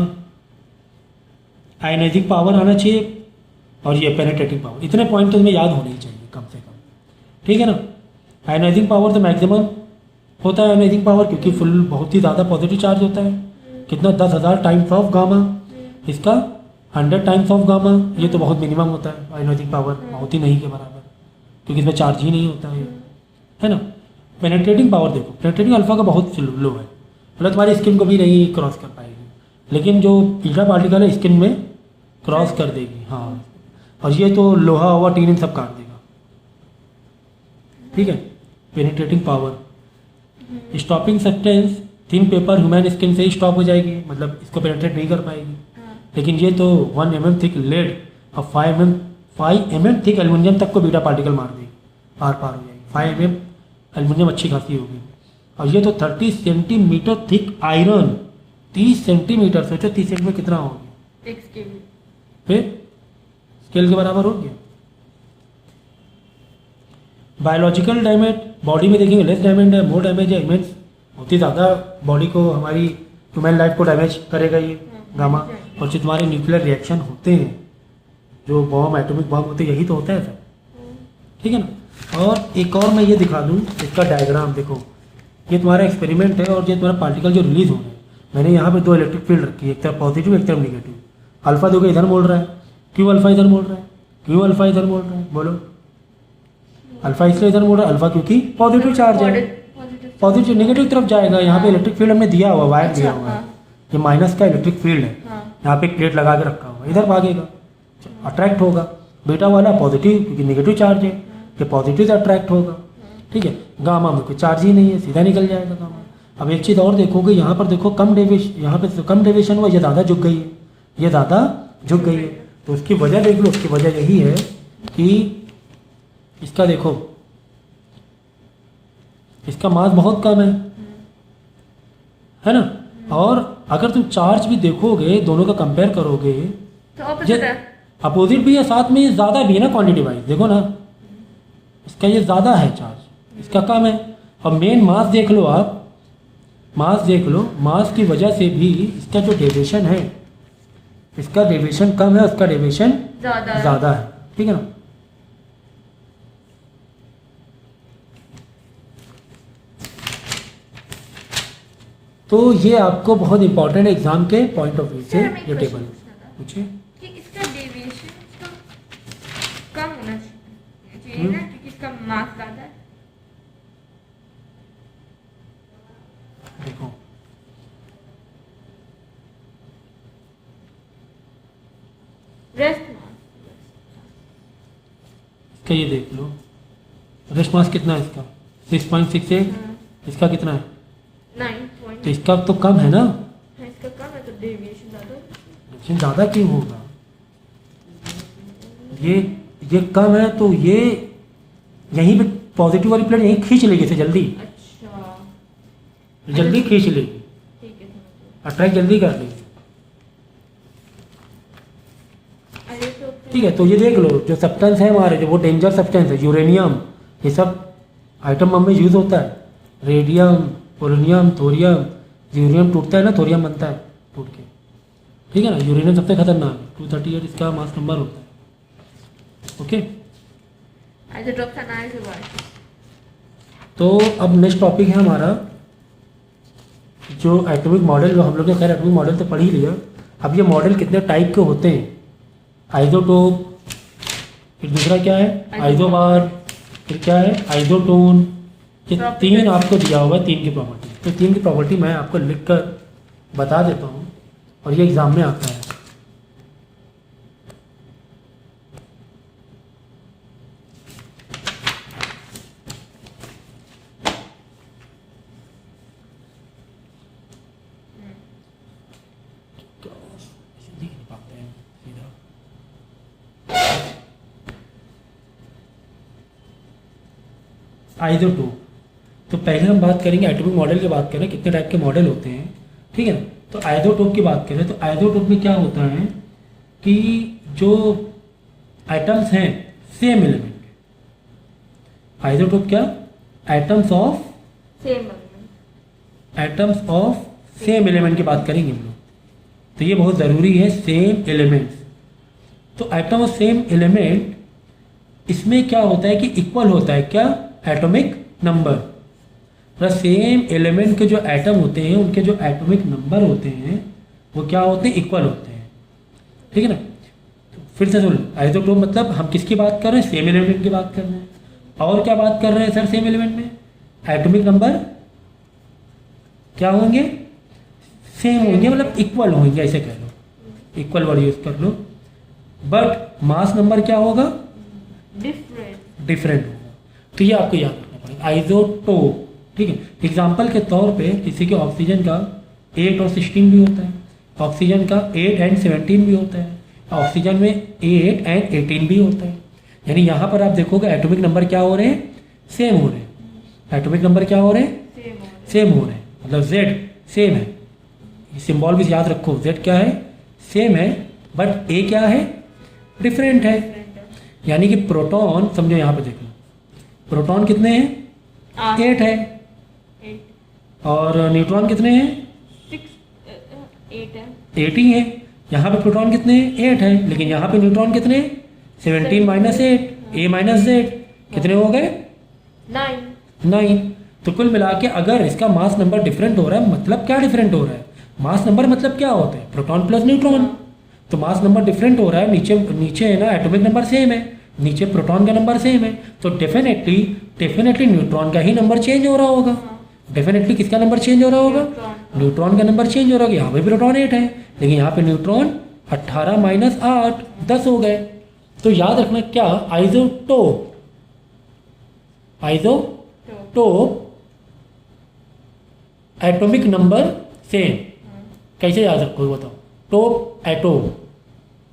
आयनाइजिंग पावर आना चाहिए, और ये पेनिट्रेटिंग पावर। इतने पॉइंट तो तुम्हें याद होने ही चाहिए कम से कम, ठीक है ना। आयनाइजिंग पावर तो मैक्सिमम होता है आयनाइजिंग पावर, क्योंकि फुल बहुत ही ज़्यादा पॉजिटिव चार्ज होता है, कितना 10,000 टाइम्स ऑफ गामा, इसका 100 टाइम्स ऑफ गामा, ये तो बहुत मिनिमम होता है आयनाइजिंग पावर, बहुत ही नहीं के बराबर, क्योंकि इसमें चार्ज ही नहीं होता है ना। पेनिट्रेटिंग पावर देखो, पेनिट्रेटिंग अल्फा का बहुत लो है, मतलब तुम्हारी स्किन को भी नहीं क्रॉस कर पाएगी, लेकिन जो बीटा पार्टिकल है स्किन में क्रॉस कर देगी, हाँ, और ये तो लोहा हुआ, टीन सब काट देगा, ठीक है। Penetrating power, stopping substance, thin paper human skin से ही स्टॉप हो जाएगी, मतलब इसको पेनिट्रेट नहीं कर पाएगी, लेकिन ये तो 1 mm थिक लेड और 5 mm थिक एल्युमिनियम तक को बीटा पार्टिकल मार देगी, पार हो जाएगी। 5 mm एल्युमिनियम अच्छी खासी होगी, और ये तो 30 सेंटीमीटर थिक आयरन, 30 सेंटीमीटर, सोचो 30 सेंटीमीटर कितना होगी, एक स्केल, फिर स्केल के बराबर हो गया। बायोलॉजिकल डैमेज, बॉडी में देखेंगे लेस डैमेज है, मोर डैमेज है, इमेंस, बहुत ही ज़्यादा बॉडी को, हमारी ह्यूमन लाइफ को डैमेज करेगा ये गामा। और जो तुम्हारे न्यूक्लियर रिएक्शन होते हैं, जो बॉम्ब, एटॉमिक बॉम्ब होते हैं, यही तो होता है सर, ठीक है ना। और एक और मैं ये दिखा दूँ, इसका डायग्राम देखो, ये तुम्हारा एक्सपेरिमेंट है, और ये तुम्हारा पार्टिकल जो रिलीज हो रहे हैं, मैंने यहाँ पे 2 इलेक्ट्रिक फील्ड रखी है, एक तरफ पॉजिटिव एक तरफ निगेटिव। अल्फा देखो इधर मोड़ रहा है, क्यों अल्फा इधर मोड़ रहा है, क्यों अल्फा इधर मोड़ रहा है, बोलो। अल्फा इसलिए इधर मुड़ रहा है, अल्फा क्योंकि पॉजिटिव चार्ज है, पॉजिटिव नेगेटिव तरफ जाएगा। यहाँ पे इलेक्ट्रिक फील्ड हमने दिया हुआ, वायर दिया हुआ है, ये माइनस का इलेक्ट्रिक फील्ड है, यहाँ पे एक प्लेट लगा के रखा हुआ है, इधर भागेगा, अट्रैक्ट होगा। बीटा वाला पॉजिटिव क्योंकि नेगेटिव चार्ज है, ये पॉजिटिव से अट्रैक्ट होगा, ठीक है। गामा में कोई चार्ज ही नहीं है, सीधा निकल जाएगा गामा। अब एक चीज़ और देखोगे, यहाँ पर देखो कम डेविएशन, यहाँ पे कम डेविएशन हुआ, ये ज़्यादा झुक गई है, ये ज़्यादा झुक गई है। तो उसकी वजह देख लो, उसकी वजह यही है कि इसका देखो, इसका मास बहुत कम है ना। और अगर तुम चार्ज भी देखोगे, दोनों का कंपेयर करोगे तो ऑपोजिट है, अपोजिट भी है, साथ में ये ज़्यादा भी है ना क्वांटिटी वाइज, देखो ना, इसका ये ज़्यादा है चार्ज, इसका कम है। और मेन मास देख लो आप, मास देख लो, मास की वजह से भी इसका जो डेविएशन है, इसका डेविएशन कम है, उसका डेविएशन ज़्यादा है, ठीक है ना। तो ये आपको बहुत इंपॉर्टेंट है एग्जाम के पॉइंट ऑफ व्यू से, ये टेबल पूछिए कि इसका डेविएशन कम होना चाहिए ना, क्योंकि इसका मास ज़्यादा है। देखो रेस्ट मास, इसका ये देख लो, रेस्ट मास कितना है इसका 6.68, इसका कितना है 9. तो इसका तो कम है ना, इसका कम है तो डेविएशन ज़्यादा है। लेकिन ज़्यादा क्यों होगा, ये कम है तो ये यहीं पे पॉजिटिव वाली प्लेट यहीं खींच लेगी इसे, जल्दी अच्छा, जल्दी खींच लेगी, ठीक है, अट्रैक्ट जल्दी कर लेगी, अरे तो ठीक है। तो ये देख लो, जो सब्सटेंस है हमारे, जो वो डेंजर सब्सटेंस है, यूरेनियम, ये सब आइटम बम में यूज़ होता है, रेडियम, पोलोनियम, थोरियम, यूरेनियम टूटता है ना, थोरियम बनता है टूट के, ठीक है ना। यूरेनियम सबसे खतरनाक है, 238 इसका मास नंबर होता है, ओके। Isotopes and isobars. तो अब नेक्स्ट टॉपिक है हमारा जो एटॉमिक मॉडल, जो हम लोग ने खैर एटॉमिक मॉडल तो पढ़ ही लिया। अब ये मॉडल कितने टाइप के होते हैं, आइसोटोप, फिर दूसरा क्या है आइसोबार, फिर क्या है आइसोटोन, ये तीन आपको दिया हुआ है, तीन की प्रॉपर्टी। तो तीन की प्रॉपर्टी मैं आपको लिख कर बता देता हूँ, और ये एग्जाम में आता है। आइसोटोप, तो पहले हम बात करेंगे एटॉमिक मॉडल की बात करें, कितने टाइप के मॉडल होते हैं, ठीक है ना। तो आइसोटोप की बात करें तो आइसोटोप में क्या होता है कि जो एटम्स हैं सेम एलिमेंट, आइसोटोप क्या, एटम्स ऑफ सेम एलिमेंट की बात करेंगे हम लोग, तो ये बहुत ज़रूरी है, सेम एलिमेंट्स। तो एटम ऑफ सेम एलिमेंट, इसमें क्या होता है कि इक्वल होता है क्या, एटॉमिक नंबर। मतलब सेम एलिमेंट के जो एटम होते हैं उनके जो एटॉमिक नंबर होते हैं वो क्या होते हैं, इक्वल होते हैं, ठीक है ना। तो फिर से सुन, आइसोटोप मतलब हम किसकी बात कर रहे हैं, सेम एलिमेंट की बात कर रहे हैं। और क्या बात कर रहे हैं सर सेम एलिमेंट में, एटॉमिक नंबर क्या होंगे, सेम होंगे, मतलब इक्वल होंगे, ऐसे कह लो, इक्वल वर्ड यूज कर लो। बट मास नंबर क्या होगा, डिफरेंट होगा। तो ये आपको याद रखना पड़ेगा, आइसोटोप, ठीक है। एग्जाम्पल के तौर पे किसी के ऑक्सीजन का 8 और 16 भी होता है, ऑक्सीजन का 8 एंड 17 भी होता है, ऑक्सीजन में 8 एंड 18 भी होता है। यानी यहाँ पर आप देखोगे एटॉमिक नंबर क्या हो रहे हैं, सेम हो रहे हैं, एटॉमिक नंबर क्या हो रहे हैं, सेम हो रहे हैं, मतलब Z सेम है, सिंबल भी याद रखो, Z क्या है, सेम है, बट A क्या है, डिफरेंट है। यानी कि प्रोटॉन, समझो यहाँ पे देखो, प्रोटॉन कितने हैं, 8 है, और न्यूट्रॉन कितने हैं, 8 ही है। यहाँ पे प्रोटॉन कितने हैं, 8 है, लेकिन यहाँ पे न्यूट्रॉन कितने हैं, 17 माइनस 8, A माइनस Z, कितने हो गए, 9। तो कुल मिला के अगर इसका मास नंबर डिफरेंट हो रहा है, मतलब क्या डिफरेंट हो रहा है, मास नंबर मतलब क्या होता है, प्रोटॉन प्लस न्यूट्रॉन। तो मास नंबर डिफरेंट हो रहा है, नीचे है ना एटॉमिक नंबर सेम है, नीचे प्रोटॉन का नंबर सेम है, तो डेफिनेटली न्यूट्रॉन का ही नंबर चेंज हो रहा होगा। डेफिनेटली किसका नंबर चेंज हो रहा होगा? न्यूट्रॉन का नंबर चेंज हो रहा होगा। यहाँ पे प्रोटॉन 8 है, लेकिन यहाँ पे न्यूट्रॉन 18 माइनस 8 10 हो गए। तो याद रखना क्या, आइसोटोप एटॉमिक नंबर सेम। कैसे याद रखोगे बताओ? टोप एटोम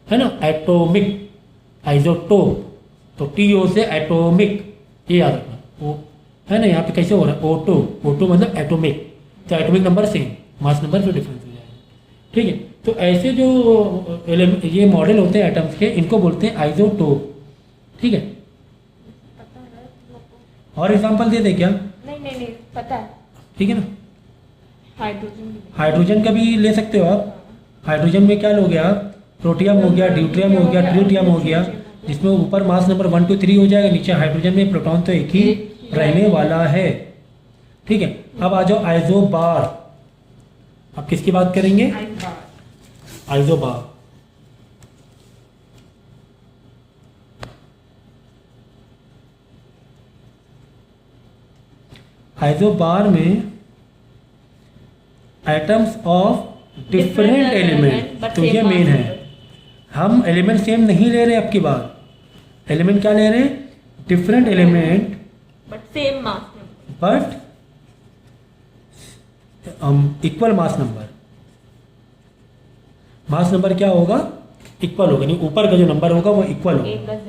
है ना, एटॉमिक आइसोटोप, तो टीओ से एटॉमिक, ये याद रखना। वो है ना, यहाँ पे कैसे हो रहा है? ओटो मतलब एटॉमिक, तो atomic number same, mass number फिर डिफरेंस हो जाएगा। ठीक है, तो ऐसे जो ये मॉडल होते हैं एटम्स के, इनको बोलते हैं आइसोटोप। ठीक है, पता है लोगों को। और एग्जांपल दे दे क्या? नहीं पता है। ठीक है ना, हाइड्रोजन भी। हाइड्रोजन का भी ले सकते हो आप। हाइड्रोजन में क्या लोगे आप? प्रोटियम हो गया, ड्यूट्रियम हो गया, ट्रिटियम हो गया, जिसमें ऊपर मास नंबर 1 2 3 हो जाएगा, नीचे हाइड्रोजन में प्रोटॉन तो एक ही रहने वाला है। ठीक है, अब आ जाओ आइसोबार। अब किसकी बात करेंगे? आइसोबार। आइसोबार में एटम्स ऑफ डिफरेंट एलिमेंट, तो ये मेन है। हम एलिमेंट सेम नहीं ले रहे अब की बार, एलिमेंट क्या ले रहे हैं? Different element but same mass number, but equal mass number. Mass number क्या होगा? इक्वल होगा, नहीं ऊपर का जो नंबर होगा वो इक्वल होगा।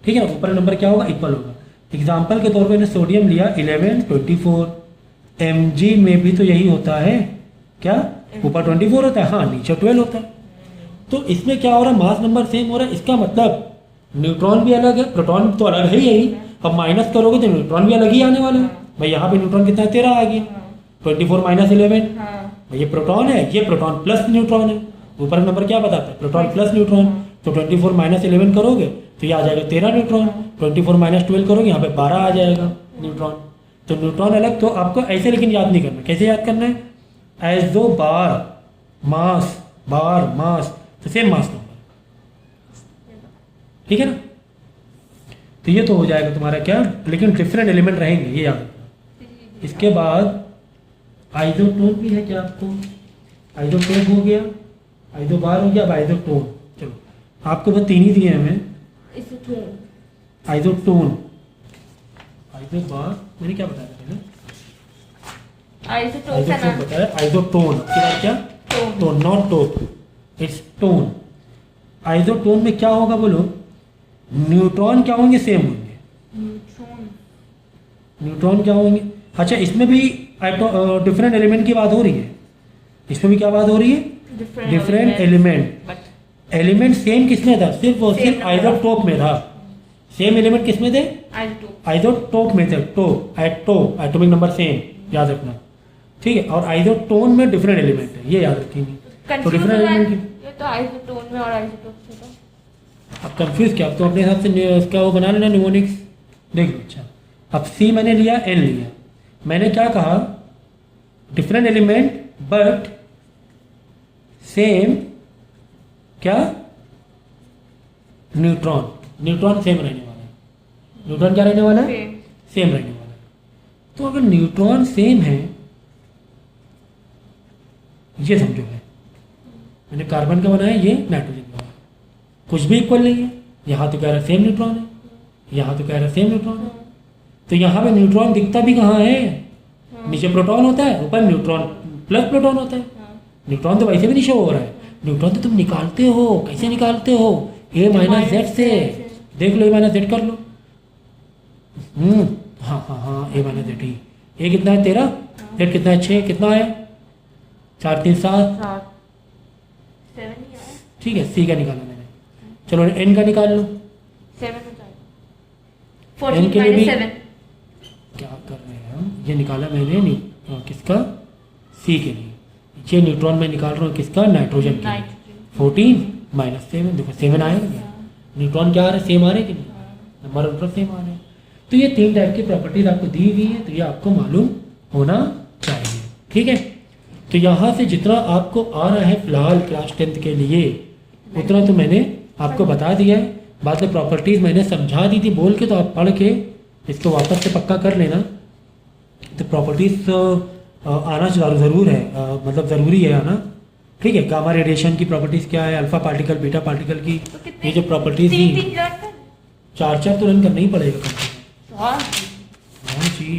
ठीक है ना, ऊपर नंबर क्या होगा? इक्वल होगा। एग्जाम्पल के तौर पे मैंने सोडियम लिया 11 24, mg में भी तो यही होता है क्या? ऊपर 24 होता है, हाँ नीचे 12 होता है। तो इसमें क्या हो रहा है? मास नंबर सेम हो रहा है, इसका मतलब न्यूट्रॉन भी अलग है, प्रोटॉन तो अलग है ही यही। अब माइनस करोगे तो न्यूट्रॉन भी अलग ही आने वाला है। भाई यहाँ पे न्यूट्रॉन कितना है? 13 आ गया। 24 माइनस 11, ये प्रोटॉन है, ये प्रोटॉन प्लस न्यूट्रॉन है। ऊपर नंबर क्या बताता है? Proton plus neutron. तो 24 माइनस 11 करोगे तो ये आ जाएगा 13 न्यूट्रॉन। 24 माइनस 12 करोगे यहाँ पे 12 आ जाएगा न्यूट्रॉन। तो न्यूट्रॉन अलग, तो आपको ऐसे लेकिन याद नहीं करना। कैसे याद करना है? आइसो बार मास तो सेम मास नंबर। ठीक है ना, तो ये तो हो जाएगा तुम्हारा क्या, लेकिन डिफरेंट एलिमेंट रहेंगे, ये याद रखना। इसके बाद आइसोटोप भी है क्या आपको? आइसोटोप हो गया, आइसोबार हो गया, अब आइसोटोन। चलो आपको बस 3 ही दिए हमें। आइसोटोन, आइसोबार, मैंने क्या बताया पहले? आइसोटोन बताया, आइसोटोन। उसके बाद क्या? टोन, नॉट टोप, इट्स टोन। आइसोटोन में क्या होगा बोलो? न्यूट्रॉन क्या होंगे? सेम होंगे। न्यूट्रॉन क्या होंगे? अच्छा, इसमें भी डिफरेंट एलिमेंट की बात हो रही है। इसमें भी क्या बात हो रही है? Different element. एलिमेंट सेम किसमें था? सिर्फ और सिर्फ आइसोटोप में था। सेम एलिमेंट किसमें थे? आइसोटोप में थे। एटॉमिक नंबर सेम, याद रखना। ठीक है, और आइसोटोन में डिफरेंट एलिमेंट है, ये याद रखेंगे। तो डिफरेंट एलिमेंट की तो आइसोटोन में और आइसोटोप से तो अब कंफ्यूज क्या? तो अपने हिसाब से इसका वो बना लेना न्यूमोनिक्स। देख लो। अच्छा, अब C मैंने लिया, N लिया, मैंने क्या कहा? डिफरेंट एलिमेंट बट सेम क्या? न्यूट्रॉन। न्यूट्रॉन सेम रहने वाला है। न्यूट्रॉन क्या रहने वाला है? सेम रहने वाला है। तो अगर न्यूट्रॉन सेम है, ये समझो है, मैंने कार्बन का बनाया, ये नाइट्रोजन का बनाया, कुछ भी इक्वल नहीं है। यहाँ तो कह रहा सेम न्यूट्रॉन है, यहाँ तो कह रहा सेम न्यूट्रॉन है। तो यहाँ पे न्यूट्रॉन दिखता भी कहाँ है? नीचे प्रोटॉन होता है, ऊपर न्यूट्रॉन प्लस प्रोटॉन होता है। न्यूट्रॉन तो वैसे भी नहीं शो हो रहा है। न्यूट्रॉन तो तुम निकालते हो, कैसे निकालते हो? A माइनस जेड से। देख लो, A माइनस जेड कर लो। हाँ, A minus Z he. A कितना है? 13, जेड कितना है? 6, कितना है? 4 3 7। ठीक है, C का निकाला मैंने। चलो N का निकाल लो। 7 N के लिए भी क्या कर रहे हैं हम? ये निकाला मैंने किसका? C के लिए। ये न्यूट्रॉन में निकाल रहा हूँ किसका? नाइट्रोजन के लिए। 14 माइनस 7, देखो 7 आएगा क्या? न्यूट्रॉन क्या आ रहा है? सेम आ रहे कि नहीं? नंबर ऊपर सेम आ रहे हैं। तो ये 3 टाइप की प्रॉपर्टीज आपको दी हुई है, तो ये आपको मालूम होना चाहिए। ठीक है, तो यहाँ से जितना आपको आ रहा है फिलहाल क्लास 10th के लिए, उतना तो मैंने आपको बता दिया है। बाद में प्रॉपर्टीज़ मैंने समझा दी थी बोल के, तो आप पढ़ के इसको वापस से पक्का कर लेना। तो प्रॉपर्टीज़ आना ज़रूर है, मतलब ज़रूरी है आना। ठीक है, गामा रेडिएशन की प्रॉपर्टीज़ क्या है, अल्फा पार्टिकल बीटा पार्टिकल की तो कितने ये जो प्रॉपर्टीज़ तीन दी, तीन लर्न कर 4 तो रन करना ही पड़ेगा। हाँ हाँ जी।